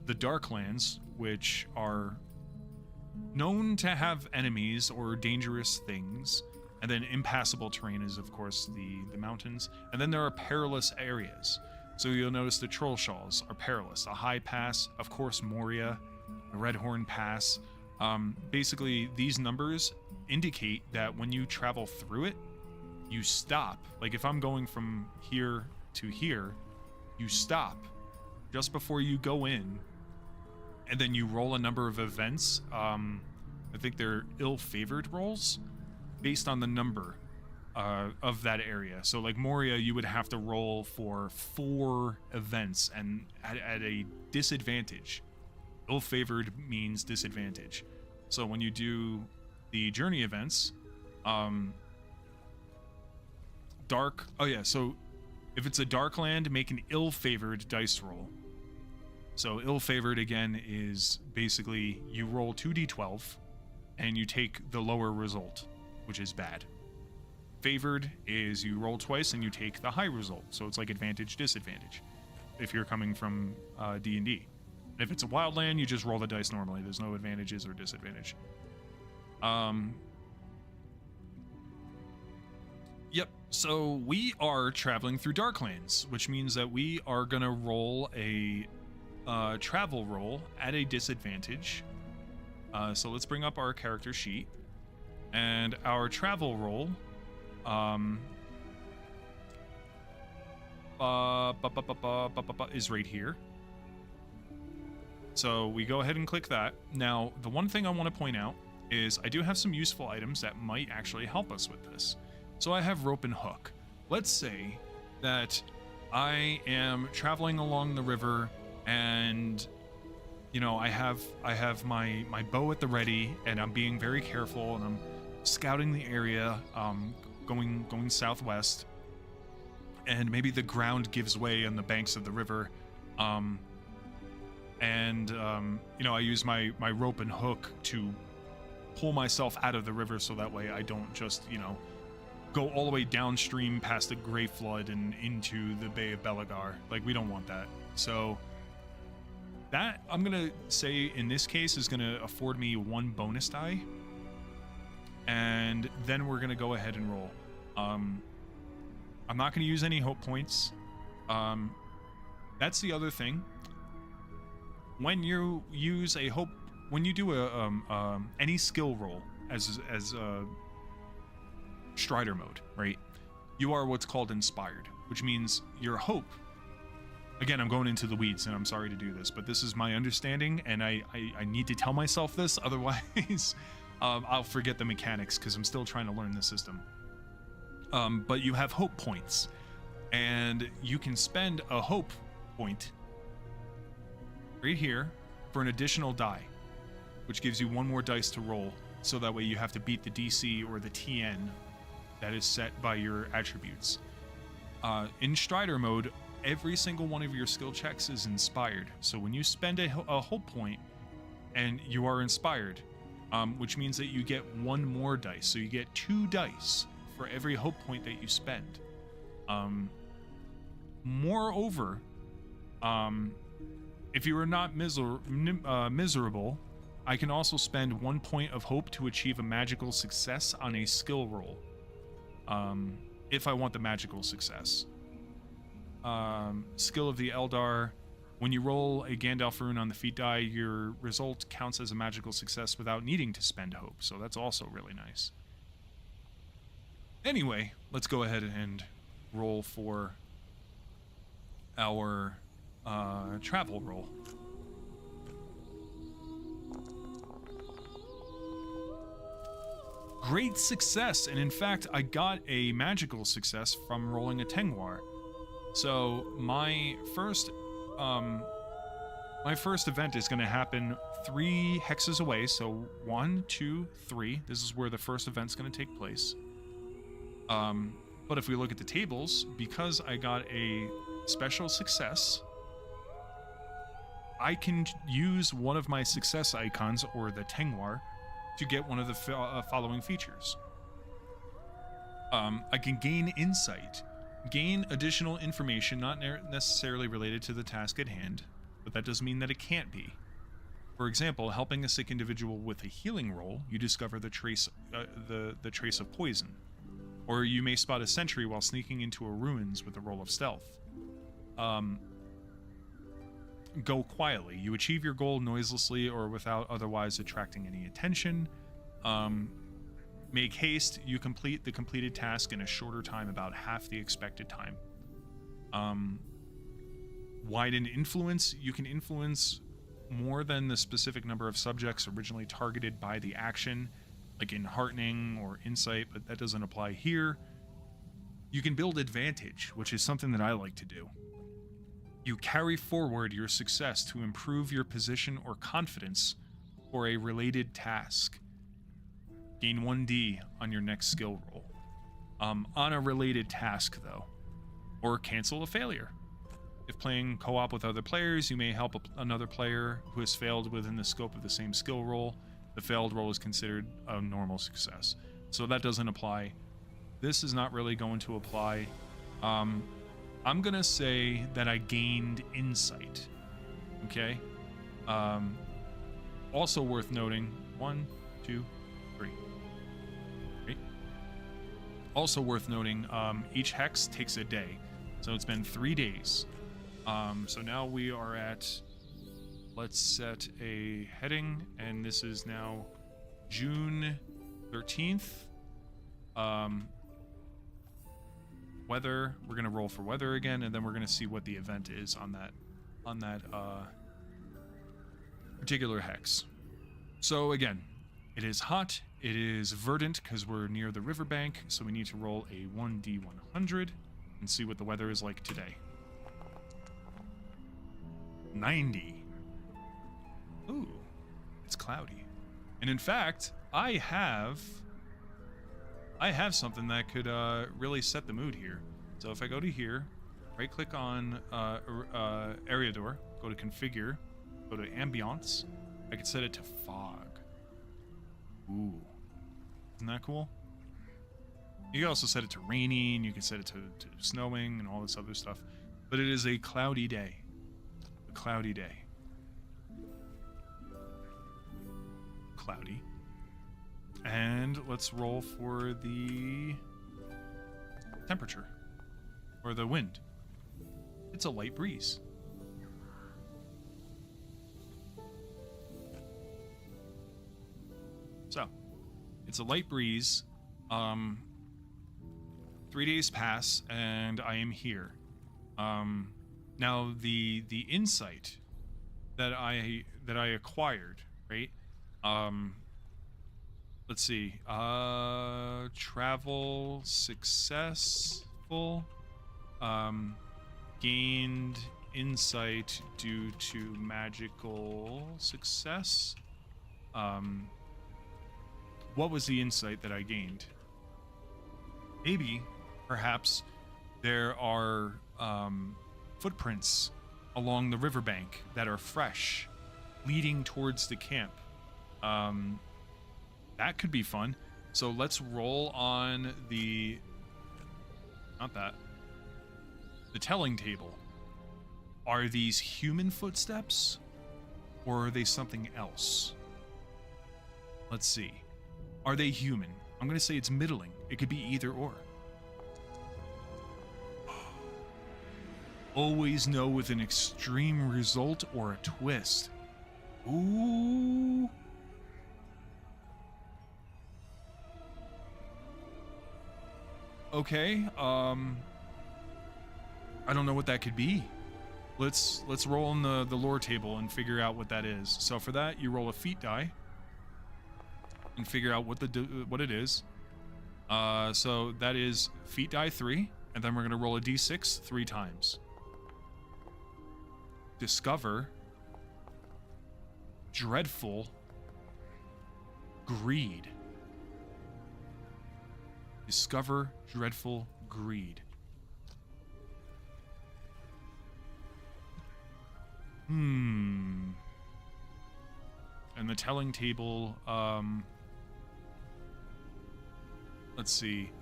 The Darklands, which are known to have enemies or dangerous things. And then impassable terrain is, of course, the mountains. And then there are perilous areas. So you'll notice the Trollshaws are perilous. A high pass, of course, Moria, the Redhorn Pass. Basically, these numbers indicate that when you travel through it, you stop. Like if I'm going from here to here, you stop just before you go in, and then you roll a number of events. I think they're ill-favored rolls based on the number of that area. So like Moria, you would have to roll for 4 events and at a disadvantage. Ill-favored means disadvantage. So when you do the journey events, so if it's a dark land, make an ill-favored dice roll. So ill-favored again is basically you roll 2d12 and you take the lower result, which is bad. Favored is you roll twice and you take the high result. So it's like advantage, disadvantage if you're coming from D&D. If it's a wild land, you just roll the dice normally. There's no advantages or disadvantage. Yep, so we are traveling through Darklands, which means that we are going to roll a travel roll at a disadvantage. So let's bring up our character sheet. And our travel roll is right here. So we go ahead and click that. Now, the one thing I want to point out is I do have some useful items that might actually help us with this. So I have rope and hook. Let's say that I am traveling along the river and I have my bow at the ready, and I'm being very careful, and I'm scouting the area, going southwest, and maybe the ground gives way on the banks of the river, I use my rope and hook to pull myself out of the river, so that way I don't just go all the way downstream past the Grey Flood and into the Bay of Belagar. Like, we don't want that. So that, I'm gonna say, in this case, is gonna afford me 1 bonus die, and then we're gonna go ahead and roll. I'm not gonna use any hope points. That's the other thing. When you use a hope, when you do any skill roll as Strider mode, right? You are what's called inspired, which means your hope. Again, I'm going into the weeds, and I'm sorry to do this, but this is my understanding, and I need to tell myself this, otherwise I'll forget the mechanics, because I'm still trying to learn the system. But you have hope points, and you can spend a hope point right here for an additional die, which gives you 1 more dice to roll, so that way you have to beat the DC or the TN that is set by your attributes. In Strider mode, every single one of your skill checks is inspired. So when you spend a hope point and you are inspired, which means that you get 1 more dice. So you get 2 dice for every hope point that you spend. Moreover, if you are not miserable, I can also spend 1 point of hope to achieve a magical success on a skill roll. If I want the magical success. Skill of the Eldar. When you roll a Gandalf rune on the feat die, your result counts as a magical success without needing to spend hope. So that's also really nice. Anyway, let's go ahead and roll for our travel roll. Great success, and in fact, I got a magical success from rolling a Tengwar. So my first event is going to happen 3 hexes away. So 1, 2, 3. This is where the first event's going to take place. But if we look at the tables, because I got a special success, I can use one of my success icons, or the Tengwar, to get one of the following features. I can gain insight, gain additional information not necessarily related to the task at hand, but that doesn't mean that it can't be. For example, helping a sick individual with a healing roll, you discover the trace of poison. Or you may spot a sentry while sneaking into a ruins with a roll of stealth. Go quietly. You achieve your goal noiselessly or without otherwise attracting any attention. Make haste. You complete the completed task in a shorter time, about half the expected time. Widen influence. You can influence more than the specific number of subjects originally targeted by the action, like in heartening or insight, but that doesn't apply here. You can build advantage, which is something that I like to do. You carry forward your success to improve your position or confidence for a related task. Gain 1d on your next skill roll. On a related task, though. Or cancel a failure. If playing co-op with other players, you may help another player who has failed within the scope of the same skill roll. The failed roll is considered a normal success. So that doesn't apply. This is not really going to apply. I'm going to say that I gained insight. Okay? Also worth noting, 1, 2, 3. Great. Also worth noting, each hex takes a day. So it's been 3 days. So now we are at, let's set a heading, and this is now June 13th. Weather, we're going to roll for weather again, and then we're going to see what the event is on that particular hex. So again, It is hot. It is verdant because we're near the riverbank, so we need to roll a 1d100 and see what the weather is like today. 90. Ooh, it's cloudy. And in fact, I have something that could really set the mood here. So if I go to here, right-click on Eriador, go to Configure, go to Ambiance, I can set it to Fog. Ooh. Isn't that cool? You can also set it to raining, you can set it to snowing and all this other stuff. But it is a cloudy day. A cloudy day. Cloudy. And let's roll for the temperature. Or the wind. It's a light breeze. So, it's a light breeze. 3 days pass, and I am here. Now the insight that I acquired, right? Let's see. Travel successful. Gained insight due to magical success. What was the insight that I gained? Maybe, perhaps, there are footprints along the riverbank that are fresh, leading towards the camp. That could be fun. So let's roll on the... Not that. The telling table. Are these human footsteps? Or are they something else? Let's see. Are they human? I'm going to say it's middling. It could be either or. Always know with an extreme result or a twist. Ooh. Okay, I don't know what that could be. Let's roll on the lore table and figure out what that is. So for that, you roll a feat die and figure out what it is. So that is feat die 3, and then we're gonna roll a d6 3 times. Discover dreadful greed. Discover dreadful greed. And the telling table, let's see.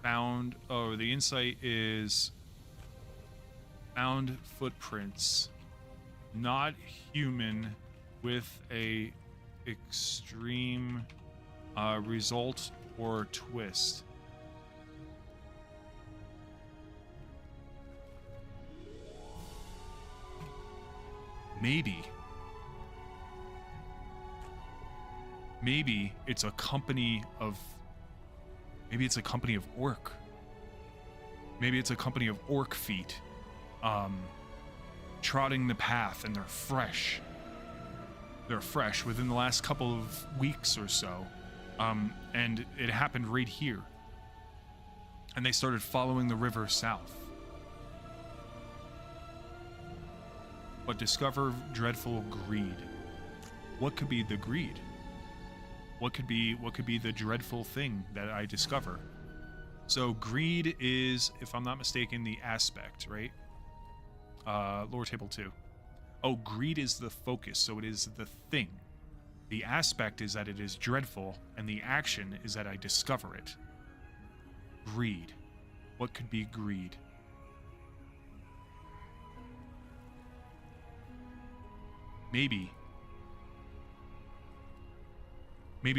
Found, the insight is found footprints, not human, with a extreme result or twist. Maybe it's a company of orc. Maybe it's a company of orc feet trotting the path, and they're fresh within the last couple of weeks or so. And it happened right here. And they started following the river south. But discover dreadful greed. What could be the greed? What could be the dreadful thing that I discover? So greed is, if I'm not mistaken, the aspect, right? Lore table 2. Oh, greed is the focus, so it is the thing. The aspect is that it is dreadful, and the action is that I discover it. Greed. What could be greed? Maybe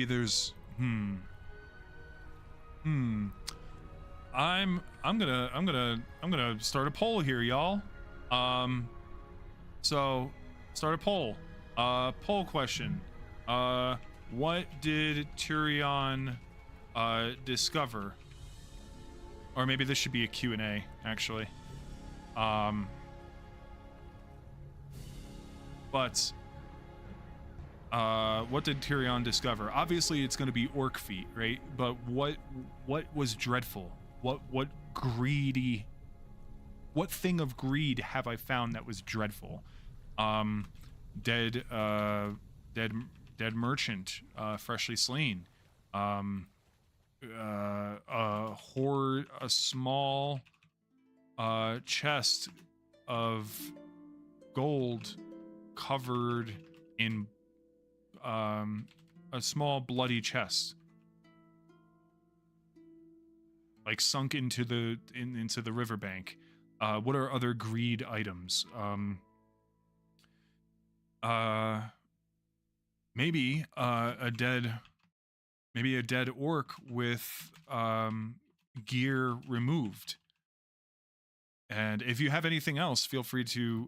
there's I'm gonna start a poll here, y'all. So start a poll. Poll question. What did Turion discover? Or maybe this should be a Q&A, actually. But What did Turion discover? Obviously, it's going to be orc feet, right? But what was dreadful? What greedy? What thing of greed have I found that was dreadful? Dead merchant, freshly slain. A small chest of gold covered in a small bloody chest, like sunk into the riverbank. What are other greed items? Maybe a dead orc with gear removed. And if you have anything else, feel free to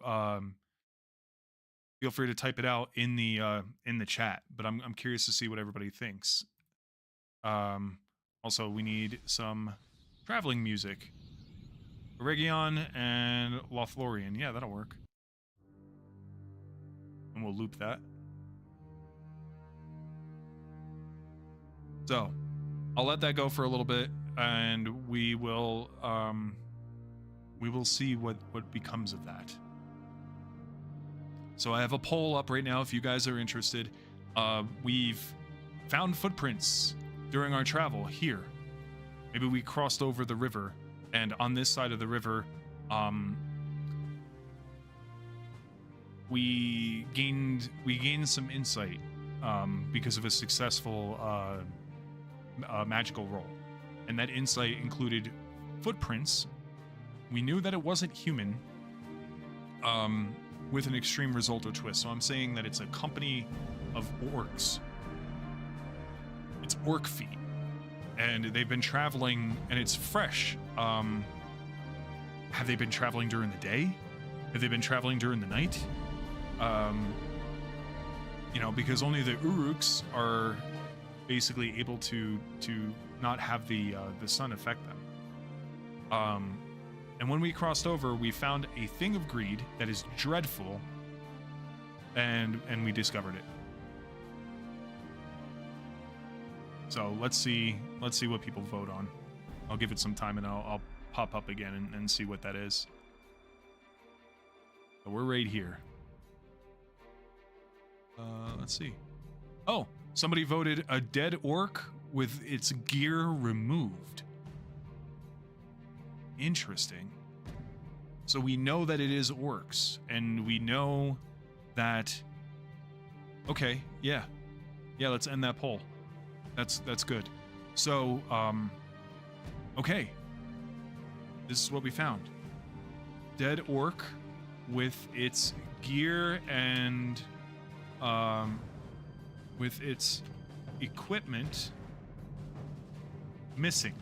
type it out in the chat. But I'm curious to see what everybody thinks. Also, we need some traveling music. Region and Lothlorien. Yeah, that'll work. And we'll loop that. So, I'll let that go for a little bit, and we will see what becomes of that. So I have a poll up right now if you guys are interested. We've found footprints during our travel here. Maybe we crossed over the river, and on this side of the river, we gained some insight because of a successful magical roll, and that insight included footprints. We knew that it wasn't human, with an extreme risotto twist. So I'm saying that it's a company of orcs. It's orc feet, and they've been traveling, and it's fresh. Have they been traveling during the day? Have they been traveling during the night? Because only the Uruks are basically able to not have the sun affect them. And when we crossed over, we found a thing of greed that is dreadful, and we discovered it. So let's see what people vote on. I'll give it some time, and I'll pop up again and see what that is. So we're right here. Let's see. Oh, somebody voted a dead orc with its gear removed. Interesting. So we know that it is orcs, and we know that... Okay, yeah, let's end that poll. That's good. So, okay. This is what we found. Dead orc with its gear and, with its equipment missing.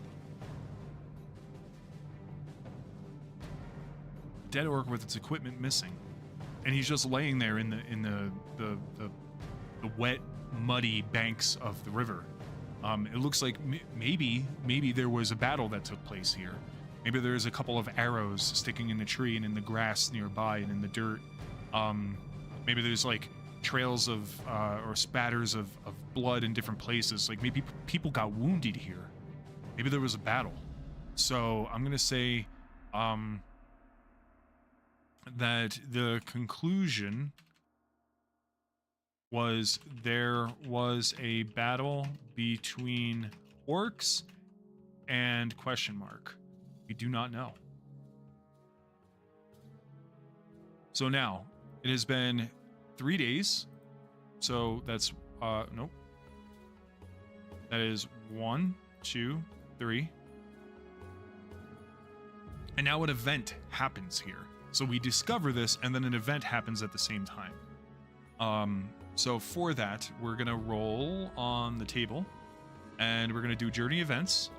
Dead orc with its equipment missing, and he's just laying there in the wet, muddy banks of the river. It looks like maybe there was a battle that took place here. Maybe there's a couple of arrows sticking in the tree and in the grass nearby and in the dirt. Maybe there's like trails of or spatters of blood in different places. Like maybe people got wounded here. Maybe there was a battle. So I'm gonna say that the conclusion was there was a battle between orcs and question mark. We do not know. So now it has been 3 days. So that's nope. That is 1, 2, 3. And now an event happens here. So we discover this, and then an event happens at the same time. So for that, we're gonna roll on the table, and we're gonna do journey events.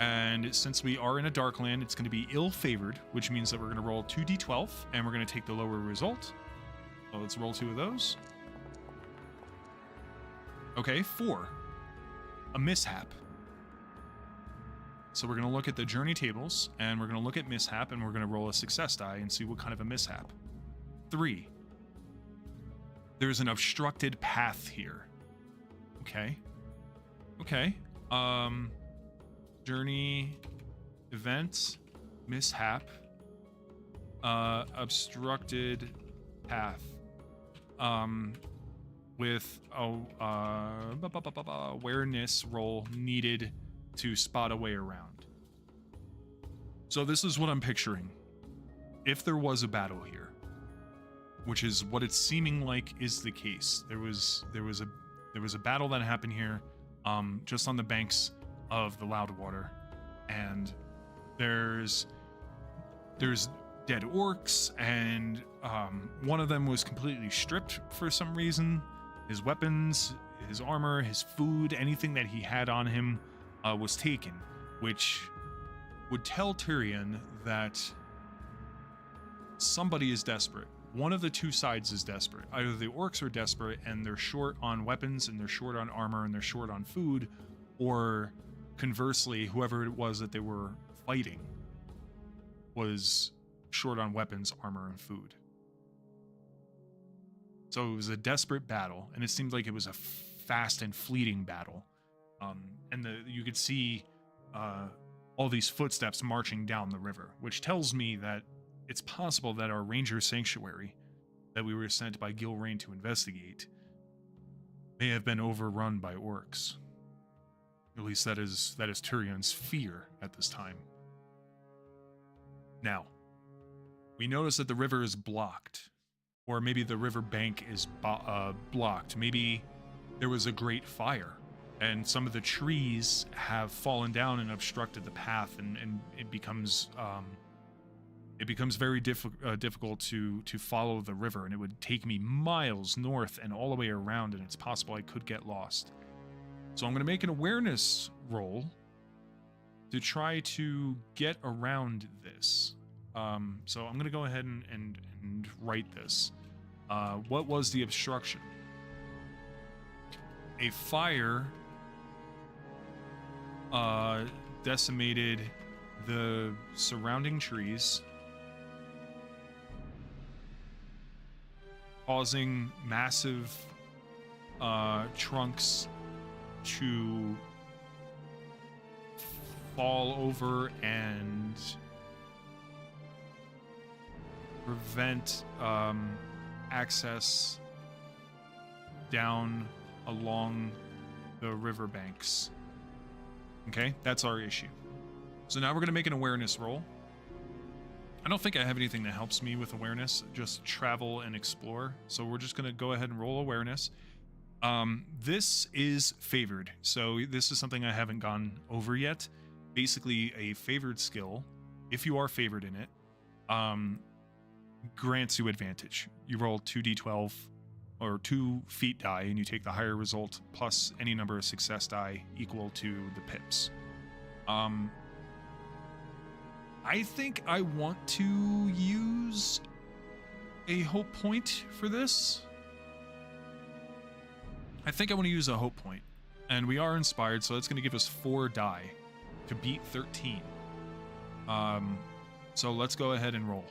And since we are in a dark land, it's gonna be ill-favored, which means that we're gonna roll 2d12, and we're gonna take the lower result. So let's roll 2 of those. Okay, 4. A mishap. So we're going to look at the journey tables, and we're going to look at mishap, and we're going to roll a success die and see what kind of a mishap. 3. there's an obstructed path here. Okay. Journey, event, mishap, obstructed path. With awareness roll needed to spot a way around. So this is what I'm picturing. If there was a battle here, which is what it's seeming like is the case, there was a battle that happened here, just on the banks of the Loudwater, and there's dead orcs, and one of them was completely stripped for some reason. His weapons, his armor, his food, anything that he had on him was taken, which would tell Turion that somebody is desperate. One of the two sides is desperate. Either the orcs are desperate and they're short on weapons and they're short on armor and they're short on food, or conversely, whoever it was that they were fighting was short on weapons, armor, and food. So it was a desperate battle, and it seemed like it was a fast and fleeting battle. And you could see all these footsteps marching down the river, which tells me that it's possible that our ranger sanctuary that we were sent by Gilrain to investigate may have been overrun by orcs. At least that is Turion's fear at this time. Now, we notice that the river is blocked. Or maybe the river bank is blocked. Maybe there was a great fire and some of the trees have fallen down and obstructed the path, and it becomes very difficult to follow the river, and it would take me miles north and all the way around, and it's possible I could get lost. So I'm going to make an awareness roll to try to get around this. So I'm going to go ahead and write this. What was the obstruction? A fire decimated the surrounding trees, causing massive trunks to fall over and prevent access down along the riverbanks. Okay, that's our issue. So now we're going to make an awareness roll. I don't think I have anything that helps me with awareness, just travel and explore. So we're just going to go ahead and roll awareness. This is favored. So this is something I haven't gone over yet. Basically, a favored skill, if you are favored in it, grants you advantage. You roll 2d12 or 2 feat die, and you take the higher result plus any number of success die equal to the pips. I think I want to use a hope point for this. I think I want to use a hope point, and we are inspired, so that's going to give us 4 die to beat 13. So let's go ahead and roll.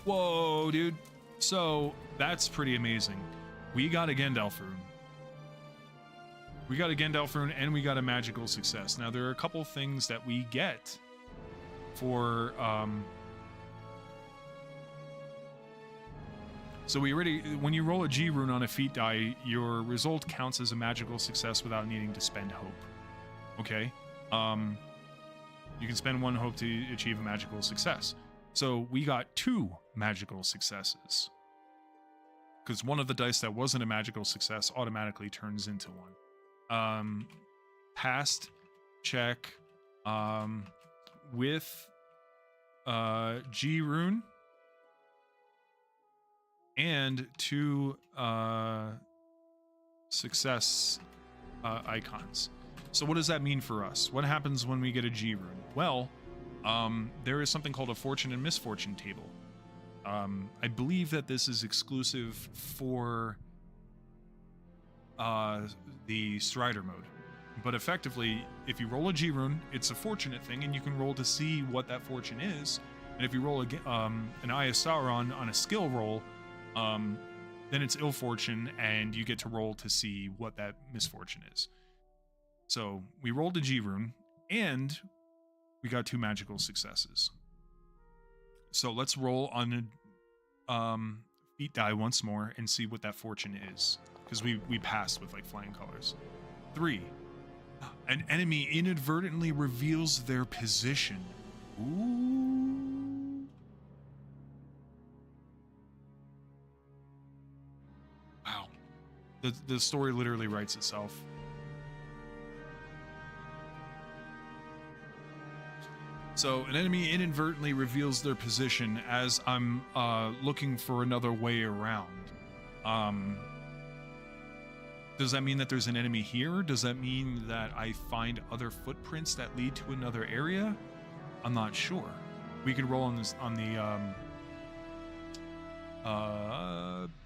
Whoa, dude. So that's pretty amazing. We got a Gandalf rune. We got a Gandalf rune, and we got a magical success. Now, there are a couple things that we get for... So we already... When you roll a G rune on a feat die, your result counts as a magical success without needing to spend hope. Okay? You can spend 1 hope to achieve a magical success. So we got 2 magical successes. Because one of the dice that wasn't a magical success automatically turns into one. Passed check with G rune and 2 success icons. So what does that mean for us? What happens when we get a G rune? Well, there is something called a fortune and misfortune table. I believe that this is exclusive for the Strider mode. But effectively, if you roll a G rune, it's a fortunate thing, and you can roll to see what that fortune is. And if you roll an Eye of Sauron on a skill roll, then it's ill fortune, and you get to roll to see what that misfortune is. So we rolled a G rune, and we got 2 magical successes. So let's roll on a feat die once more and see what that fortune is, because we passed with like flying colors. 3. An enemy inadvertently reveals their position. Ooh. Wow. The story literally writes itself. So an enemy inadvertently reveals their position as I'm looking for another way around. Does that mean that there's an enemy here? Does that mean that I find other footprints that lead to another area? I'm not sure. We could roll on this on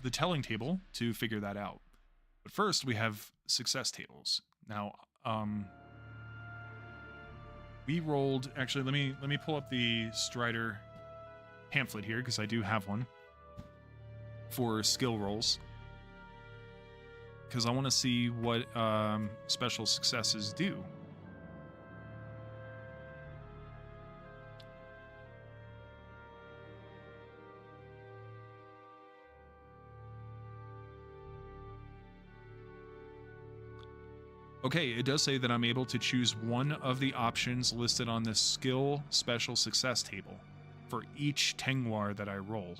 the telling table to figure that out. But first, we have success tables. Now, we rolled. Actually, let me pull up the Strider pamphlet here, because I do have one for skill rolls, because I want to see what special successes do. Okay, it does say that I'm able to choose one of the options listed on the skill special success table for each Tengwar that I roll.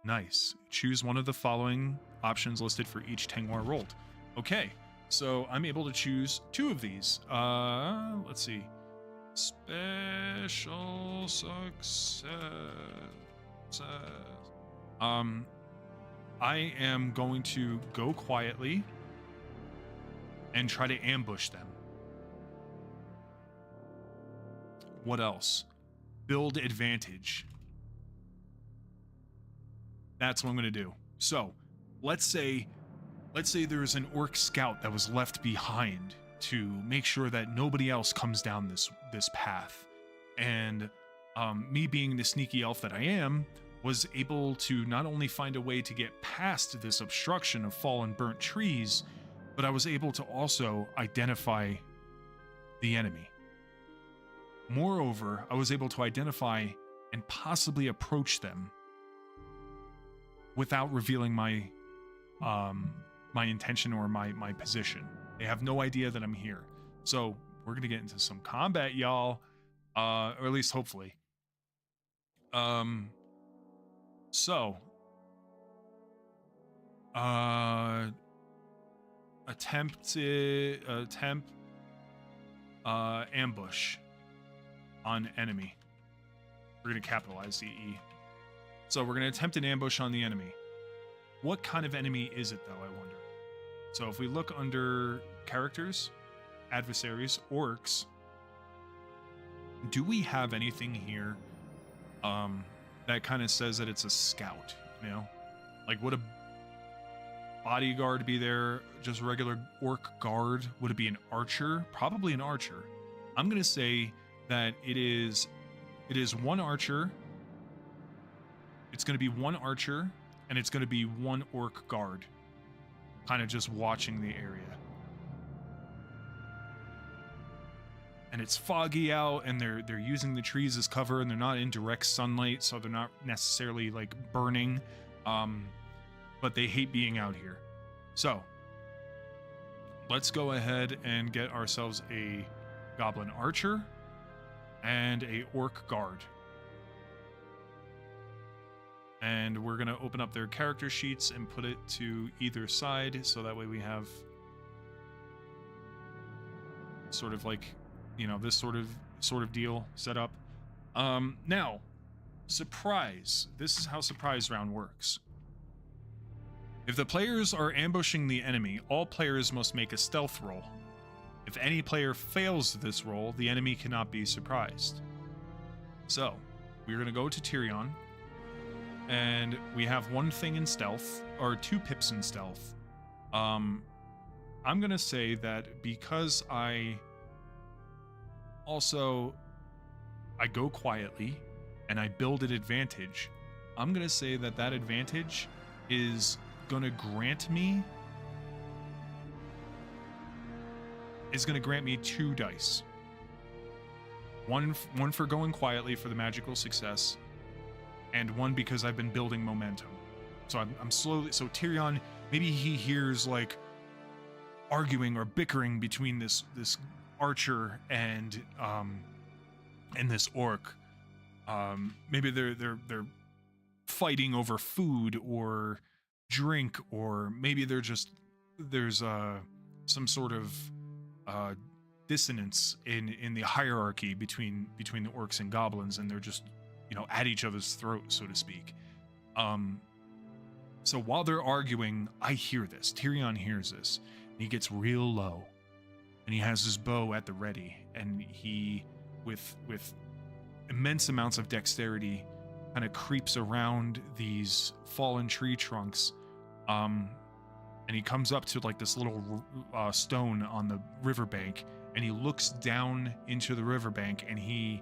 Nice. Choose one of the following options listed for each Tengwar rolled. Okay, so I'm able to choose 2 of these. Let's see. Special success. I am going to go quietly and try to ambush them. What else? Build advantage. That's what I'm going to do. So, let's say there's an orc scout that was left behind to make sure that nobody else comes down this path. And me being the sneaky elf that I am, was able to not only find a way to get past this obstruction of fallen burnt trees, but I was able to also identify the enemy. Moreover, I was able to identify and possibly approach them without revealing my my intention or my position. They have no idea that I'm here. So we're gonna get into some combat, y'all, or at least hopefully. So, attempt ambush on enemy. We're going to capitalize the E. So we're going to attempt an ambush on the enemy. What kind of enemy is it, though, I wonder? So if we look under characters, adversaries, orcs, do we have anything here that kind of says that it's a scout, you know? Like, would a bodyguard be there? Just a regular orc guard? Would it be an archer? Probably an archer. I'm going to say that it is one archer. It's going to be one archer, and it's going to be one orc guard, kind of just watching the area. And it's foggy out, and they're using the trees as cover, and they're not in direct sunlight, so they're not necessarily like burning, but they hate being out here. So let's go ahead and get ourselves a goblin archer and a orc guard, and we're gonna open up their character sheets and put it to either side, so that way we have sort of like, you know, this sort of deal set up. Now, surprise. This is how surprise round works. If the players are ambushing the enemy, all players must make a stealth roll. If any player fails this roll, the enemy cannot be surprised. So, we're going to go to Turion, and we have 1 thing in stealth, or 2 pips in stealth. I'm going to say that because I Also, I go quietly and I build an advantage. I'm going to say that that advantage is going to grant me 2 dice. One for going quietly for the magical success, and one because I've been building momentum. So I'm slowly. So Turion, maybe he hears like arguing or bickering between this archer and this orc. Maybe they're fighting over food or drink, or maybe there's some sort of dissonance in the hierarchy between the orcs and goblins, and they're just, you know, at each other's throat, so to speak. So while they're arguing, I hear this. Turion hears this, and he gets real low, and he has his bow at the ready, and he, with immense amounts of dexterity, kind of creeps around these fallen tree trunks, and he comes up to like this little stone on the riverbank, and he looks down into the riverbank, and he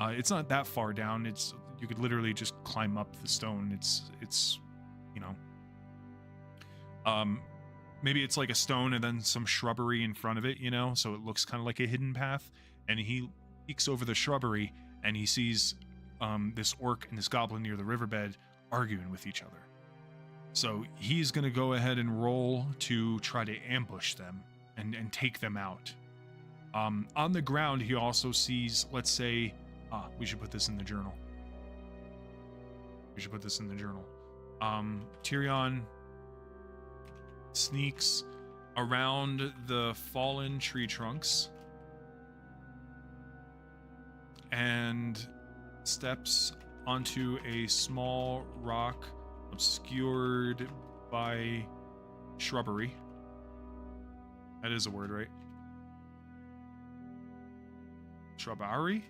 it's not that far down. You could literally just climb up the stone. It's you know, maybe it's like a stone and then some shrubbery in front of it, you know, so it looks kind of like a hidden path. And he peeks over the shrubbery, and he sees this orc and this goblin near the riverbed arguing with each other. So he's going to go ahead and roll to try to ambush them and take them out. On the ground, he also sees, let's say, we should put this in the journal. Turion sneaks around the fallen tree trunks and steps onto a small rock obscured by shrubbery. That is a word, right? Shrubbery.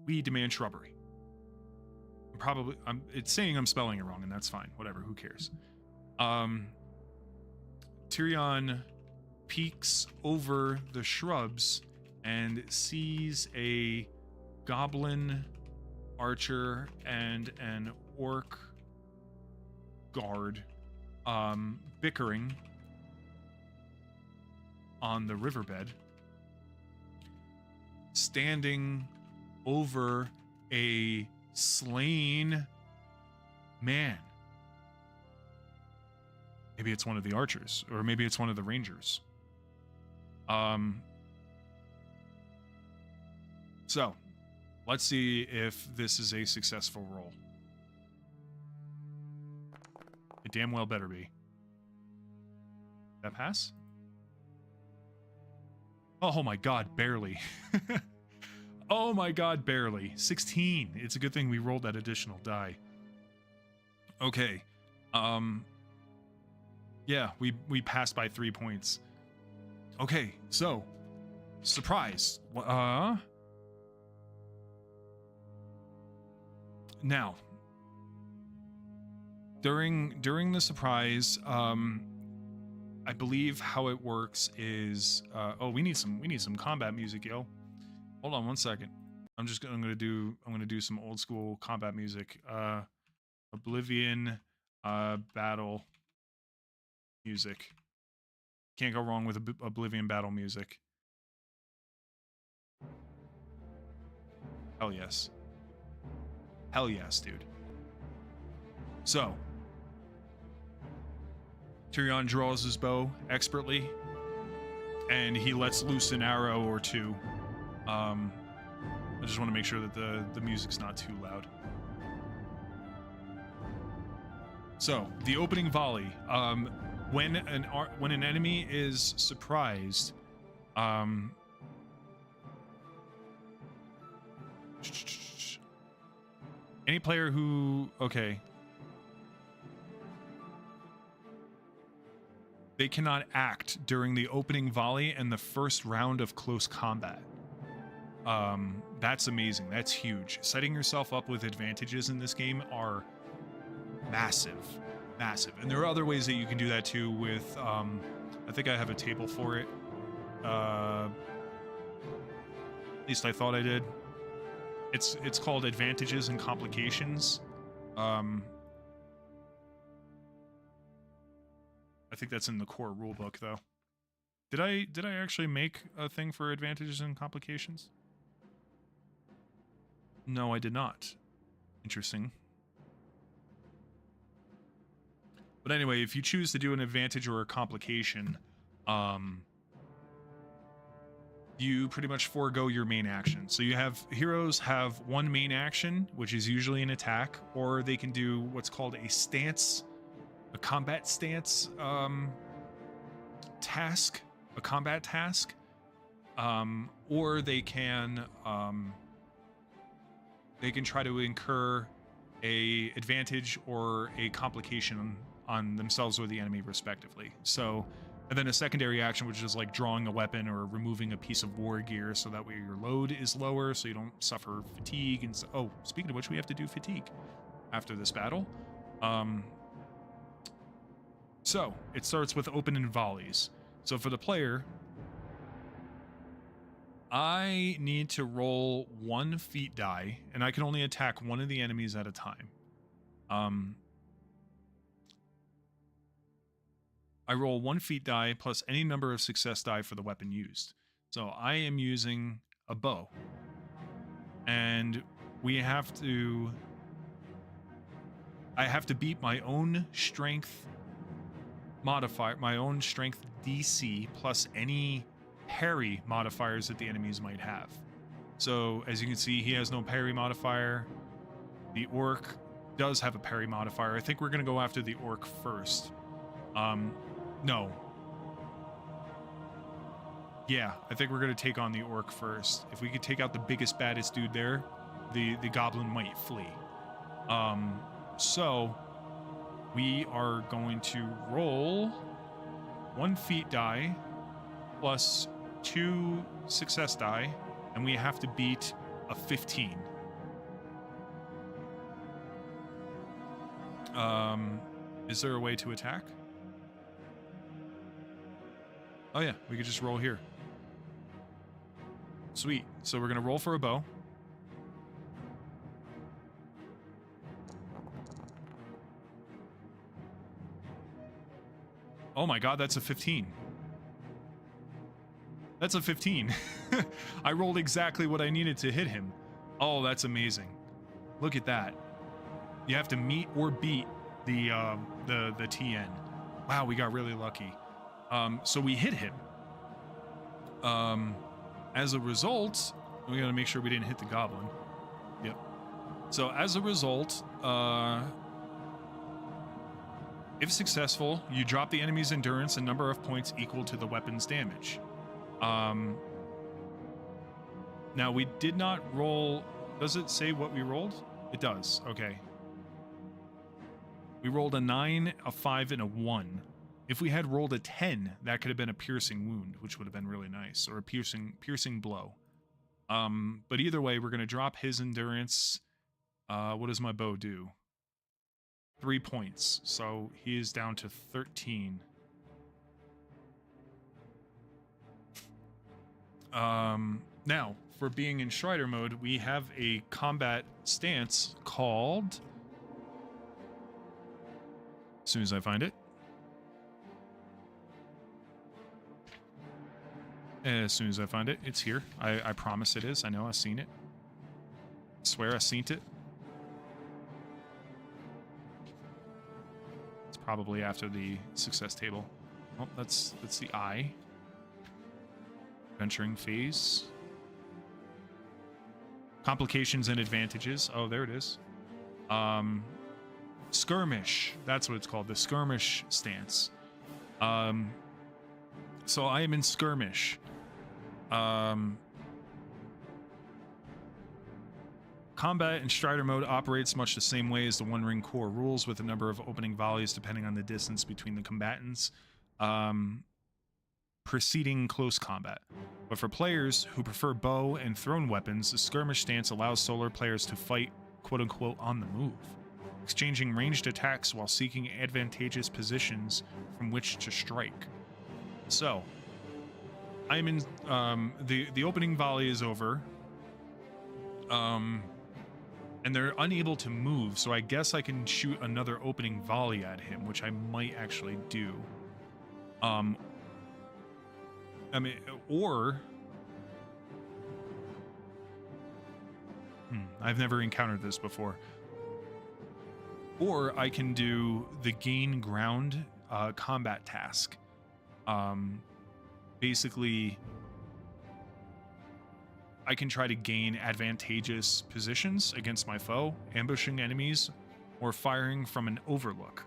We demand shrubbery. It's saying I'm spelling it wrong, and that's fine. Whatever, who cares? Turion peeks over the shrubs and sees a goblin archer and an orc guard bickering on the riverbed, standing over a slain man. Maybe it's one of the archers, or maybe it's one of the rangers. So let's see if this is a successful roll. It damn well better be. That pass? Oh my god, barely. Oh my god, barely. 16. It's a good thing we rolled that additional die. Okay. Yeah, we passed by 3 points. Okay, so surprise. Now, during the surprise, I believe how it works is we need some combat music, yo. Hold on one second. I'm gonna do some old school combat music. Oblivion battle music. Can't go wrong with Oblivion battle music. Hell yes. Hell yes, dude. So, Turion draws his bow expertly, and he lets loose an arrow or two. I just want to make sure that the music's not too loud. So, the opening volley. When an enemy is surprised, any player who they cannot act during the opening volley and the first round of close combat. That's amazing. That's huge. Setting yourself up with advantages in this game are massive. And there are other ways that you can do that too with, I think I have a table for it. At least I thought I did. It's called Advantages and Complications. I think that's in the core rulebook, though. Did I actually make a thing for Advantages and Complications? No, I did not. Interesting. But anyway, if you choose to do an advantage or a complication, you pretty much forego your main action. So you have heroes have one main action, which is usually an attack, or they can do what's called a stance, a combat stance task, a combat task, or they can try to incur a advantage or a complication on themselves or the enemy respectively. So, and then a secondary action, which is like drawing a weapon or removing a piece of war gear, so that way your load is lower, so you don't suffer fatigue. And oh, speaking of which, we have to do fatigue after this battle. So it starts with open and volleys. So for the player, I need to roll 1 feat die, and I can only attack one of the enemies at a time. I roll 1 feat die plus any number of success die for the weapon used. So I am using a bow. And I have to beat my own strength modifier, my own strength DC plus any parry modifiers that the enemies might have. So as you can see, he has no parry modifier. The orc does have a parry modifier. I think we're going to go after the orc first. No. Yeah, I think we're going to take on the orc first. If we could take out the biggest, baddest dude there, the goblin might flee. So we are going to roll 1 feat die plus 2 success die, and we have to beat a 15. Is there a way to attack? Oh yeah, we could just roll here. Sweet. So we're gonna roll for a bow. Oh my god, that's a 15. That's a 15. I rolled exactly what I needed to hit him. Oh, that's amazing. Look at that. You have to meet or beat the TN. Wow, we got really lucky. So we hit him. As a result, we gotta make sure we didn't hit the goblin. Yep. So as a result, if successful, you drop the enemy's endurance and number of points equal to the weapon's damage. Now we did not roll. Does it say what we rolled? It does. Okay. We rolled a 9, a 5, and a 1. If we had rolled a 10, that could have been a piercing wound, which would have been really nice, or a piercing blow. But either way, we're going to drop his endurance. What does my bow do? 3 points, so he is down to 13. Now, for being in Strider mode, we have a combat stance called... As soon as I find it. As soon as I find it, it's here. I promise it is. I know, I've seen it. I swear I've seen it. It's probably after the success table. Oh, that's the eye. Venturing phase. Complications and advantages. Oh, there it is. Skirmish. That's what it's called. The skirmish stance. So I am in skirmish. Combat in Strider mode operates much the same way as the One Ring core rules, with a number of opening volleys depending on the distance between the combatants, preceding close combat. But for players who prefer bow and thrown weapons, the skirmish stance allows solo players to fight quote-unquote on the move, exchanging ranged attacks while seeking advantageous positions from which to strike. So, I'm in the opening volley is over. And they're unable to move, so I guess I can shoot another opening volley at him, which I might actually do. I mean, or I've never encountered this before. Or I can do the gain ground combat task. Basically, I can try to gain advantageous positions against my foe, ambushing enemies, or firing from an overlook.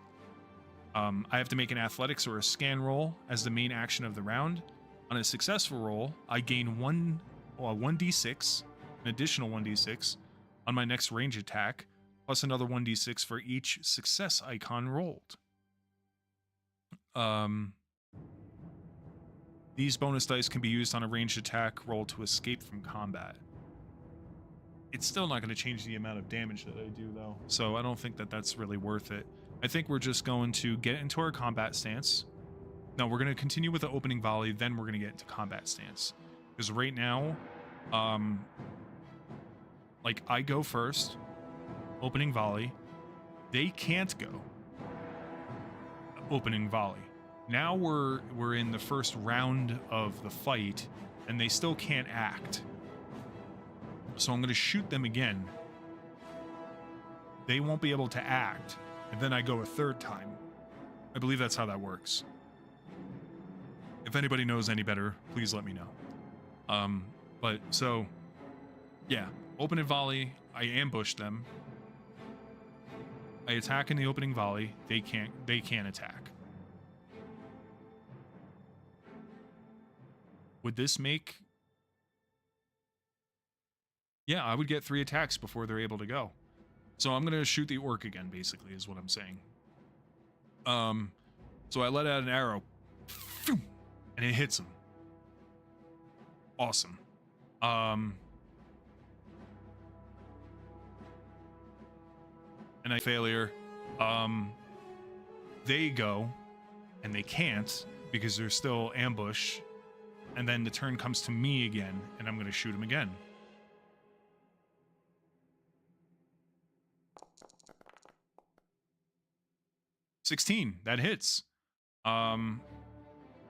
I have to make an athletics or a scan roll as the main action of the round. On a successful roll, I gain 1d6, an additional 1d6, on my next range attack, plus another 1d6 for each success icon rolled. These bonus dice can be used on a ranged attack roll to escape from combat. It's still not going to change the amount of damage that I do, though, so I don't think that that's really worth it. I think we're just going to get into our combat stance. No, we're going to continue with the opening volley, then we're going to get into combat stance. Because right now, like, I go first, opening volley. They can't go opening volley. Now we're in the first round of the fight, and they still can't act. So I'm going to shoot them again. They won't be able to act, and then I go a third time. I believe that's how that works. If anybody knows any better, please let me know. But so, yeah, opening volley, I ambush them. I attack in the opening volley. They can't attack. Would this make... Yeah, I would get 3 attacks before they're able to go. So I'm going to shoot the orc again, basically, is what I'm saying. So I let out an arrow. And it hits him. Awesome. And I failure. They go, and they can't, because they're still ambush. And then the turn comes to me again, and I'm going to shoot him again. $16, that hits.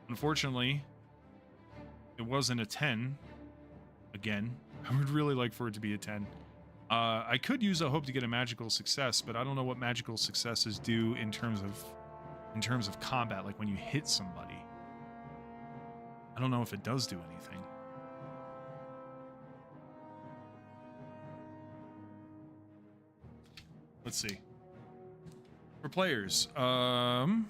Unfortunately, it wasn't a 10. Again, I would really like for it to be a 10. I could use a hope to get a magical success, but I don't know what magical successes do in terms of combat, like when you hit somebody. I don't know if it does do anything. Let's see. For players, let's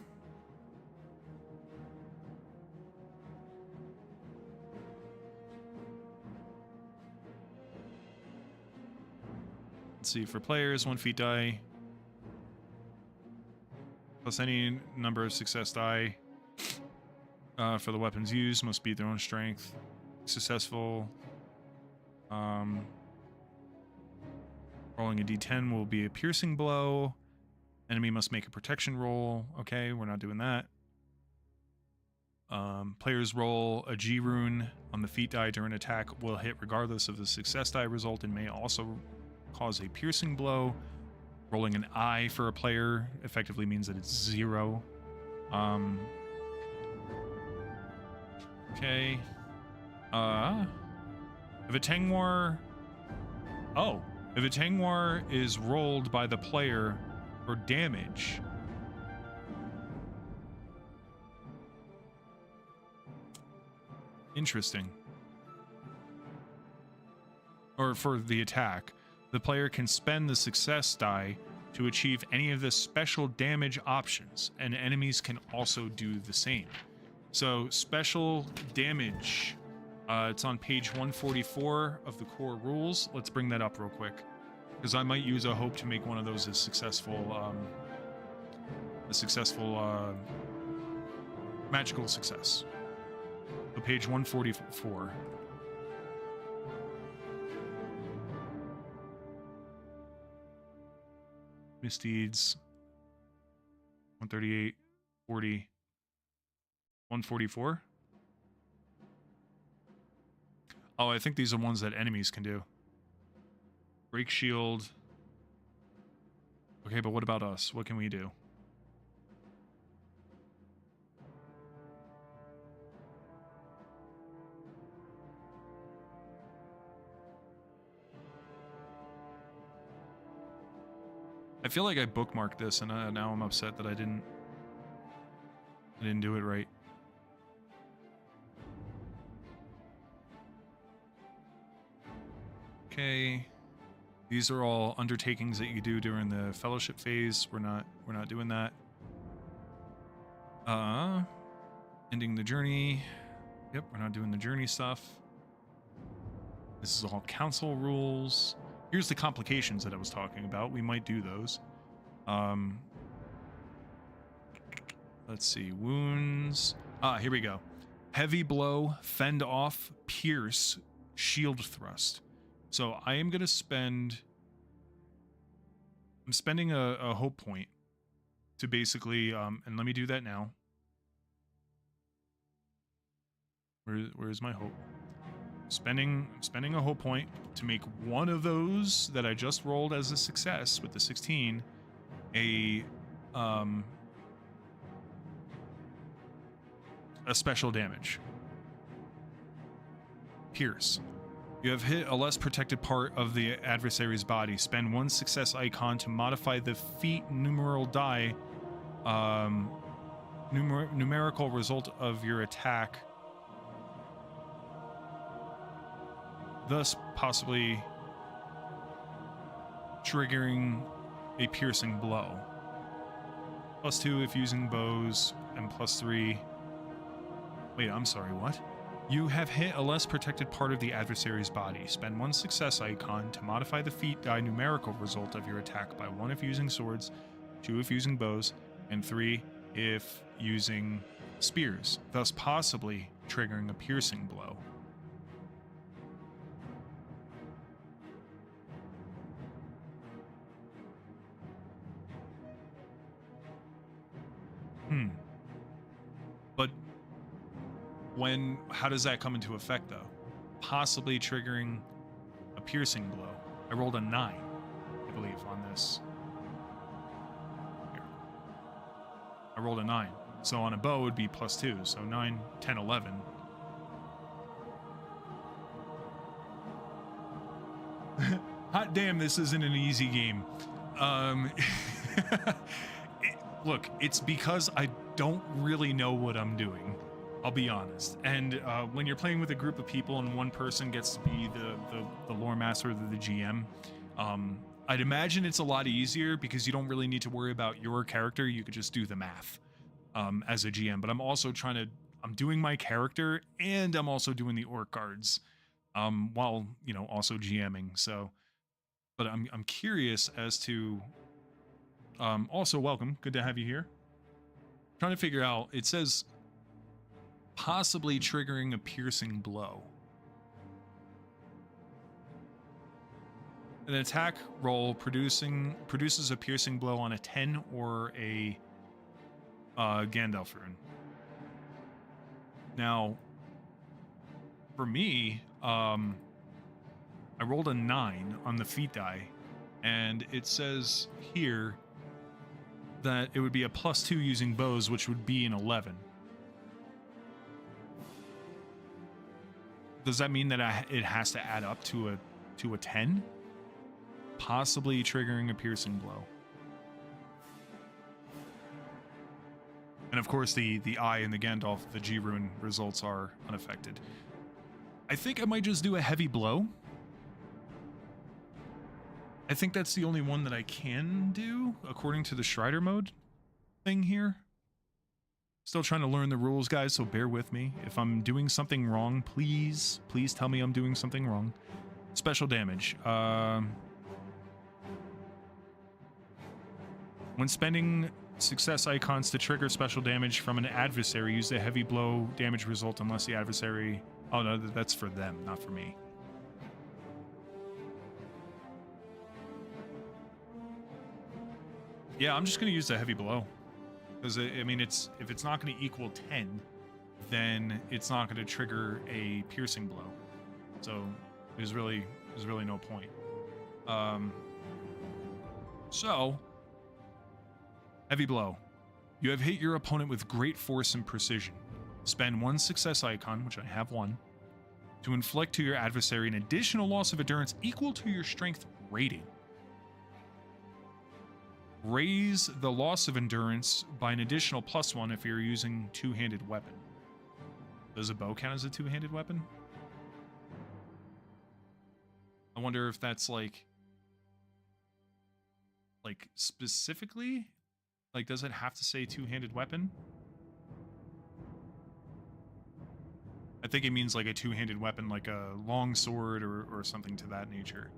see. For players, 1 feat die plus any number of success die. For the weapons used, must beat their own strength. Successful. Rolling a d10 will be a piercing blow. Enemy must make a protection roll. Okay, we're not doing that. Players roll a G rune on the feat die during attack will hit regardless of the success die result and may also cause a piercing blow. Rolling an I for a player effectively means that it's 0. Okay. If a Tengwar... Oh. If a Tengwar is rolled by the player for damage... Interesting. Or for the attack. The player can spend the success die to achieve any of the special damage options, and enemies can also do the same. So, special damage. It's on page 144 of the core rules. Let's bring that up real quick, because I might use a hope to make one of those a successful magical success. So page 144. Misdeeds. 138, 40. 144. Oh, I think these are ones that enemies can do. Break shield. Okay, but what about us? What can we do? I feel like I bookmarked this, and now I'm upset that I didn't do it right. Okay, these are all undertakings that you do during the fellowship phase. We're not doing that. Ending the journey. Yep, we're not doing the journey stuff. This is all council rules. Here's the complications that I was talking about. We might do those. Let's see. Wounds. Here we go. Heavy blow, fend off, pierce, shield thrust. So I am going to spend... I'm spending a hope point to basically... and let me do that now. Where's my hope? I'm spending a hope point to make one of those that I just rolled as a success with the 16 a special damage. Pierce. You have hit a less protected part of the adversary's body. Spend one success icon to modify the feat numeral die numerical result of your attack, thus possibly triggering a piercing blow. +2 if using bows, and +3... Wait, I'm sorry, what? You have hit a less protected part of the adversary's body. Spend one success icon to modify the feat die numerical result of your attack by 1 if using swords, 2 if using bows, and 3 if using spears, thus possibly triggering a piercing blow. But how does that come into effect, though? Possibly triggering a piercing blow. I rolled a 9, I believe, on this. Here. I rolled a 9. So on a bow, it would be +2. So 9, 10, 11. Hot damn, this isn't an easy game. Look, it's because I don't really know what I'm doing. I'll be honest. And when you're playing with a group of people and one person gets to be the lore master or the GM, I'd imagine it's a lot easier because you don't really need to worry about your character. You could just do the math as a GM. But I'm also I'm doing my character and I'm also doing the orc guards while, also GMing. So, but I'm curious as to... also, welcome. Good to have you here. Trying to figure out, it says possibly triggering a piercing blow. An attack roll produces a piercing blow on a 10 or a Gandalf rune. Now, for me, I rolled a 9 on the feat die, and it says here that it would be a +2 using bows, which would be an 11. Does that mean that it has to add up to a 10? Possibly triggering a piercing blow. And of course, the I and the Gandalf, the G rune results are unaffected. I think I might just do a heavy blow. I think that's the only one that I can do, according to the Strider mode thing here. Still trying to learn the rules, guys, so bear with me. If I'm doing something wrong, please tell me I'm doing something wrong. Special damage. When spending success icons to trigger special damage from an adversary, use the heavy blow damage result unless the adversary... Oh, no, that's for them, not for me. Yeah, I'm just going to use the heavy blow. Because, I mean, if it's not going to equal 10, then it's not going to trigger a piercing blow. So there's really no point. So heavy blow. You have hit your opponent with great force and precision. Spend 1 success icon, which I have 1, to inflict to your adversary an additional loss of endurance equal to your strength rating. Raise the loss of endurance by an additional +1 if you're using two-handed weapon. Does a bow count as a two-handed weapon? I wonder if that's like specifically, like, does it have to say two-handed weapon? I think it means like a two-handed weapon, like a long sword or something to that nature.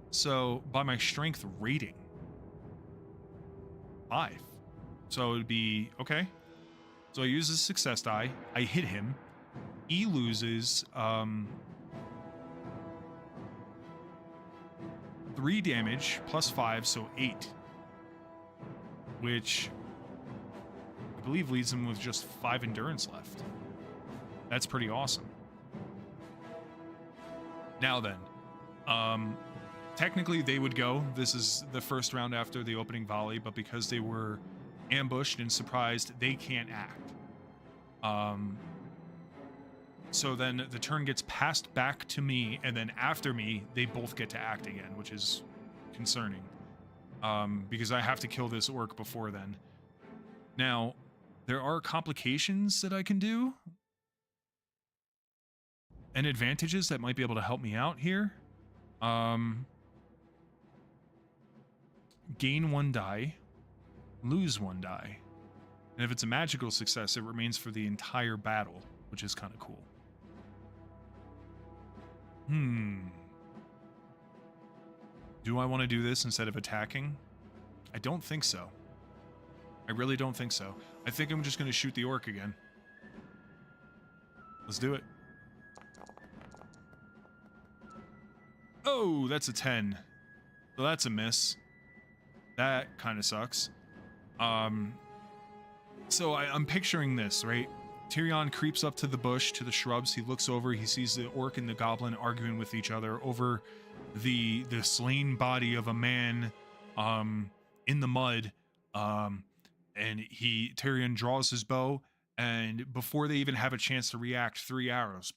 So by my strength rating, 5. So it'd be, okay. So I use a success die. I hit him. He loses 3 damage plus 5, so 8. Which I believe leaves him with just 5 endurance left. That's pretty awesome. Now then, technically they would go. This is the first round after the opening volley, but because they were ambushed and surprised, they can't act. So then the turn gets passed back to me, and then after me, they both get to act again, which is concerning. Because I have to kill this orc before then. Now, there are complications that I can do, and advantages that might be able to help me out here. Gain 1 die, lose 1 die. And if it's a magical success, it remains for the entire battle, which is kind of cool. Do I want to do this instead of attacking? I don't think so. I really don't think so. I think I'm just going to shoot the orc again. Let's do it. Oh, that's a 10. So that's a miss. That kind of sucks. So I'm picturing this, right? Turion creeps up to the bush, to the shrubs. He looks over. He sees the orc and the goblin arguing with each other over the slain body of a man in the mud. And Turion draws his bow, and before they even have a chance to react, 3 arrows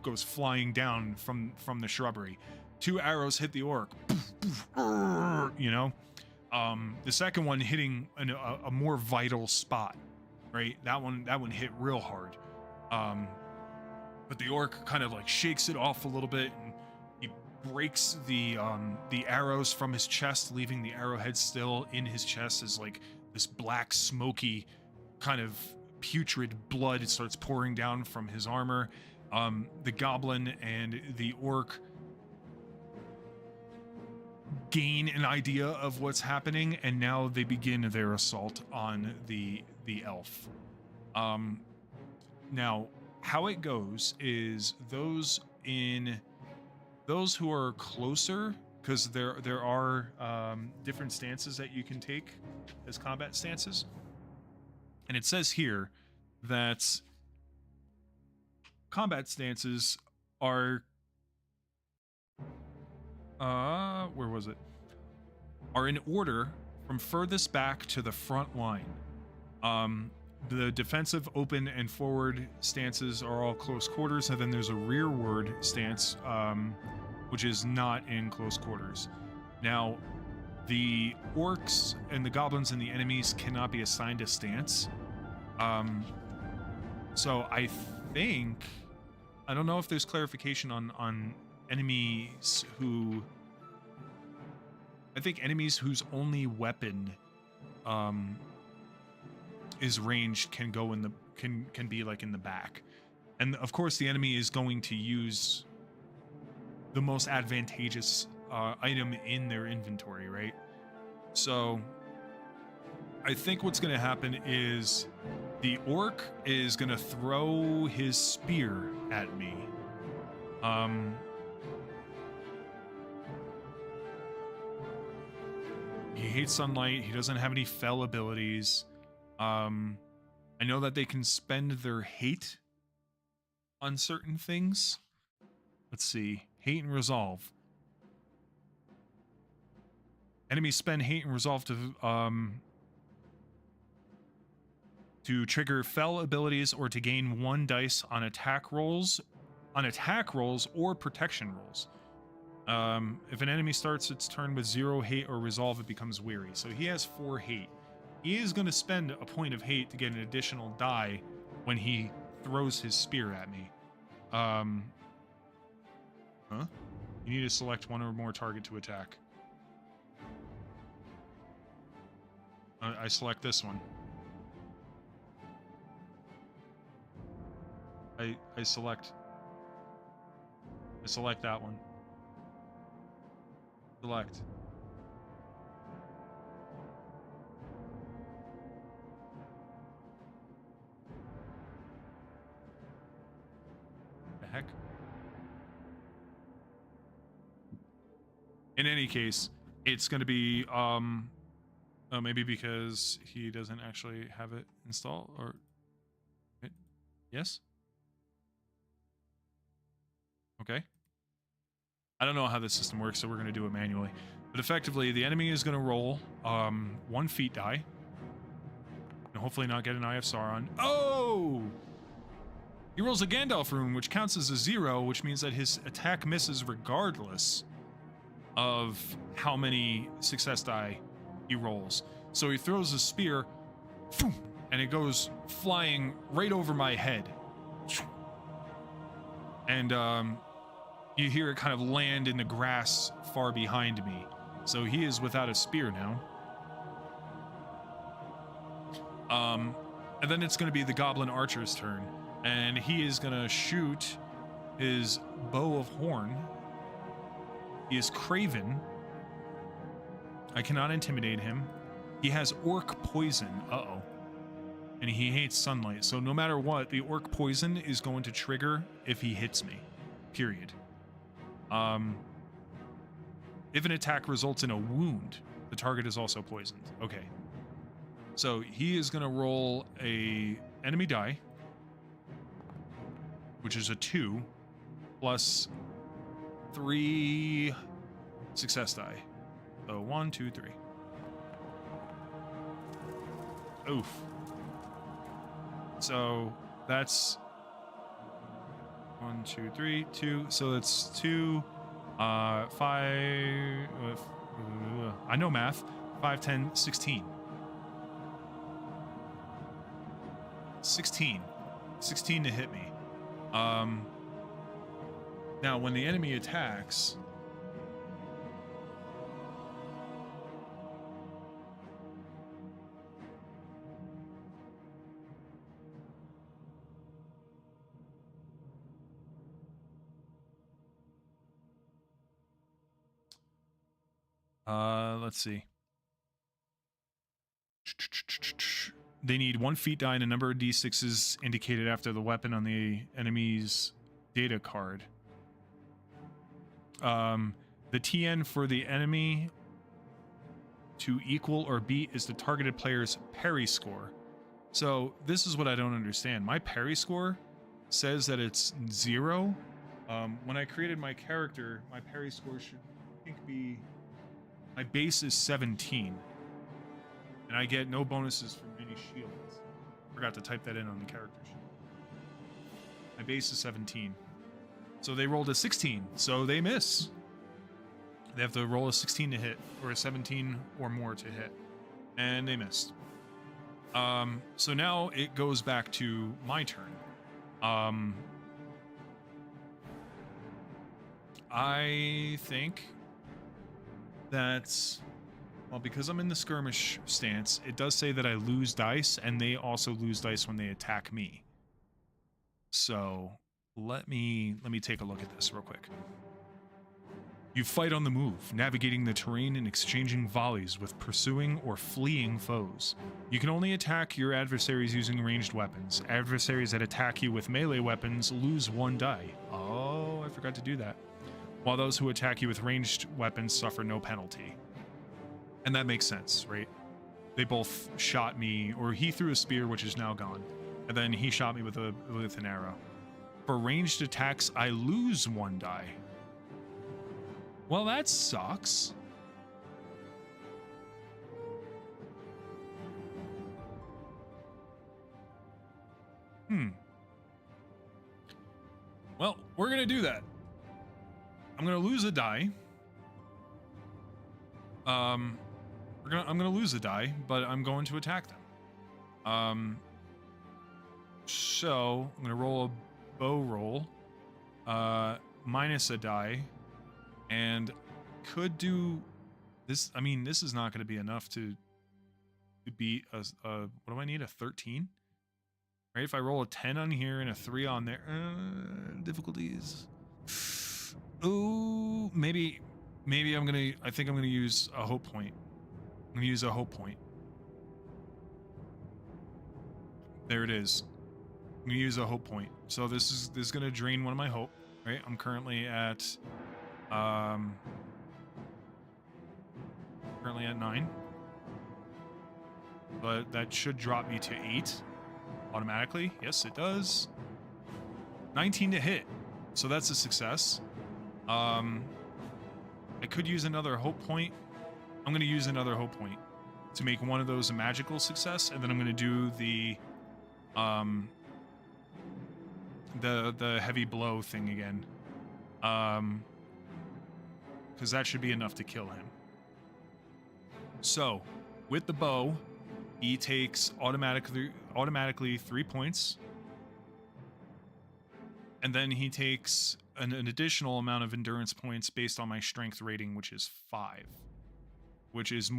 goes flying down from the shrubbery. 2 arrows hit the orc. You know? The second one hitting a more vital spot, right? That one hit real hard. But the orc kind of like shakes it off a little bit, and he breaks the arrows from his chest, leaving the arrowhead still in his chest as like this black, smoky, kind of putrid blood starts pouring down from his armor. The goblin and the orc gain an idea of what's happening, and now they begin their assault on the elf. Now, how it goes is those who are closer, because there are different stances that you can take as combat stances, and it says here that combat stances are where was it? Are in order from furthest back to the front line. The defensive, open, and forward stances are all close quarters, and then there's a rearward stance, which is not in close quarters. Now, the orcs and the goblins and the enemies cannot be assigned a stance. So I think, I don't know if there's clarification on enemies who, I think enemies whose only weapon is ranged can go in the can be like in the back, and of course the enemy is going to use the most advantageous item in their inventory, right? So I think what's going to happen is the orc is going to throw his spear at me. He hates sunlight. He doesn't have any fell abilities. I know that they can spend their hate uncertain things. Let's see. Hate and resolve. Enemies spend hate and resolve to trigger fell abilities or to gain 1 dice on attack rolls or protection rolls. If an enemy starts its turn with 0 hate or resolve, it becomes weary. So he has 4 hate. He is going to spend a point of hate to get an additional die when he throws his spear at me. Huh? You need to select 1 or more target to attack. I select this one. I select that one. Select. The heck? In any case, it's going to be maybe because he doesn't actually have it installed, or yes? Okay. I don't know how this system works, so we're going to do it manually. But effectively, the enemy is going to roll 1 feat die. And hopefully not get an Eye of Sauron. Oh! He rolls a Gandalf rune, which counts as a 0, which means that his attack misses regardless of how many success die he rolls. So he throws a spear, and it goes flying right over my head. And you hear it kind of land in the grass far behind me. So he is without a spear now. And then it's going to be the Goblin Archer's turn. And he is going to shoot his bow of horn. He is Craven. I cannot intimidate him. He has Orc Poison. Uh-oh. And he hates sunlight. So no matter what, the Orc Poison is going to trigger if he hits me. Period. If an attack results in a wound, the target is also poisoned. Okay. So he is going to roll a enemy die, which is a 2, plus 3 success die. So 1, 2, 3. Oof. So that's 1, 2, 3, 2. So that's 2, 5. I know math. 5, 10, 16. 16 to hit me. Now, when the enemy attacks, let's see. They need 1 feat die and a number of d6s indicated after the weapon on the enemy's data card. The TN for the enemy to equal or beat is the targeted player's parry score. So this is what I don't understand. My parry score says that it's 0. When I created my character, my parry score should, I think, be... My base is 17. And I get no bonuses from any shields. Forgot to type that in on the character sheet. My base is 17. So they rolled a 16, so they miss. They have to roll a 16 to hit, or a 17 or more to hit. And they missed. So now it goes back to my turn. I think that's... Well, because I'm in the skirmish stance, it does say that I lose dice, and they also lose dice when they attack me. So let me take a look at this real quick. You fight on the move, navigating the terrain and exchanging volleys with pursuing or fleeing foes. You can only attack your adversaries using ranged weapons. Adversaries that attack you with melee weapons lose 1 die. Oh, I forgot to do that. While those who attack you with ranged weapons suffer no penalty. And that makes sense, right? They both shot me, or he threw a spear, which is now gone, and then he shot me with an arrow. For ranged attacks, I lose 1 die. Well, that sucks. Well, we're gonna do that. I'm gonna lose a die. I'm gonna lose a die, but I'm going to attack them. So I'm gonna roll a bow roll, minus a die, and could do this. I mean, this is not going to be enough to beat a what do I need? A 13? Right? If I roll a 10 on here and a 3 on there, difficulties. Ooh, maybe I'm gonna. I think I'm gonna use a hope point. I'm gonna use a hope point. There it is. I'm gonna use a hope point. So this is gonna drain one of my hope. Right? I'm currently at 9, but that should drop me to 8 automatically. Yes, it does. 19 to hit, so that's a success. I could use another hope point. I'm going to use another hope point to make one of those a magical success, and then I'm going to do the heavy blow thing again, because that should be enough to kill him. So with the bow, he takes automatically 3 points, and then he takes an additional amount of endurance points based on my strength rating, which is 5, which is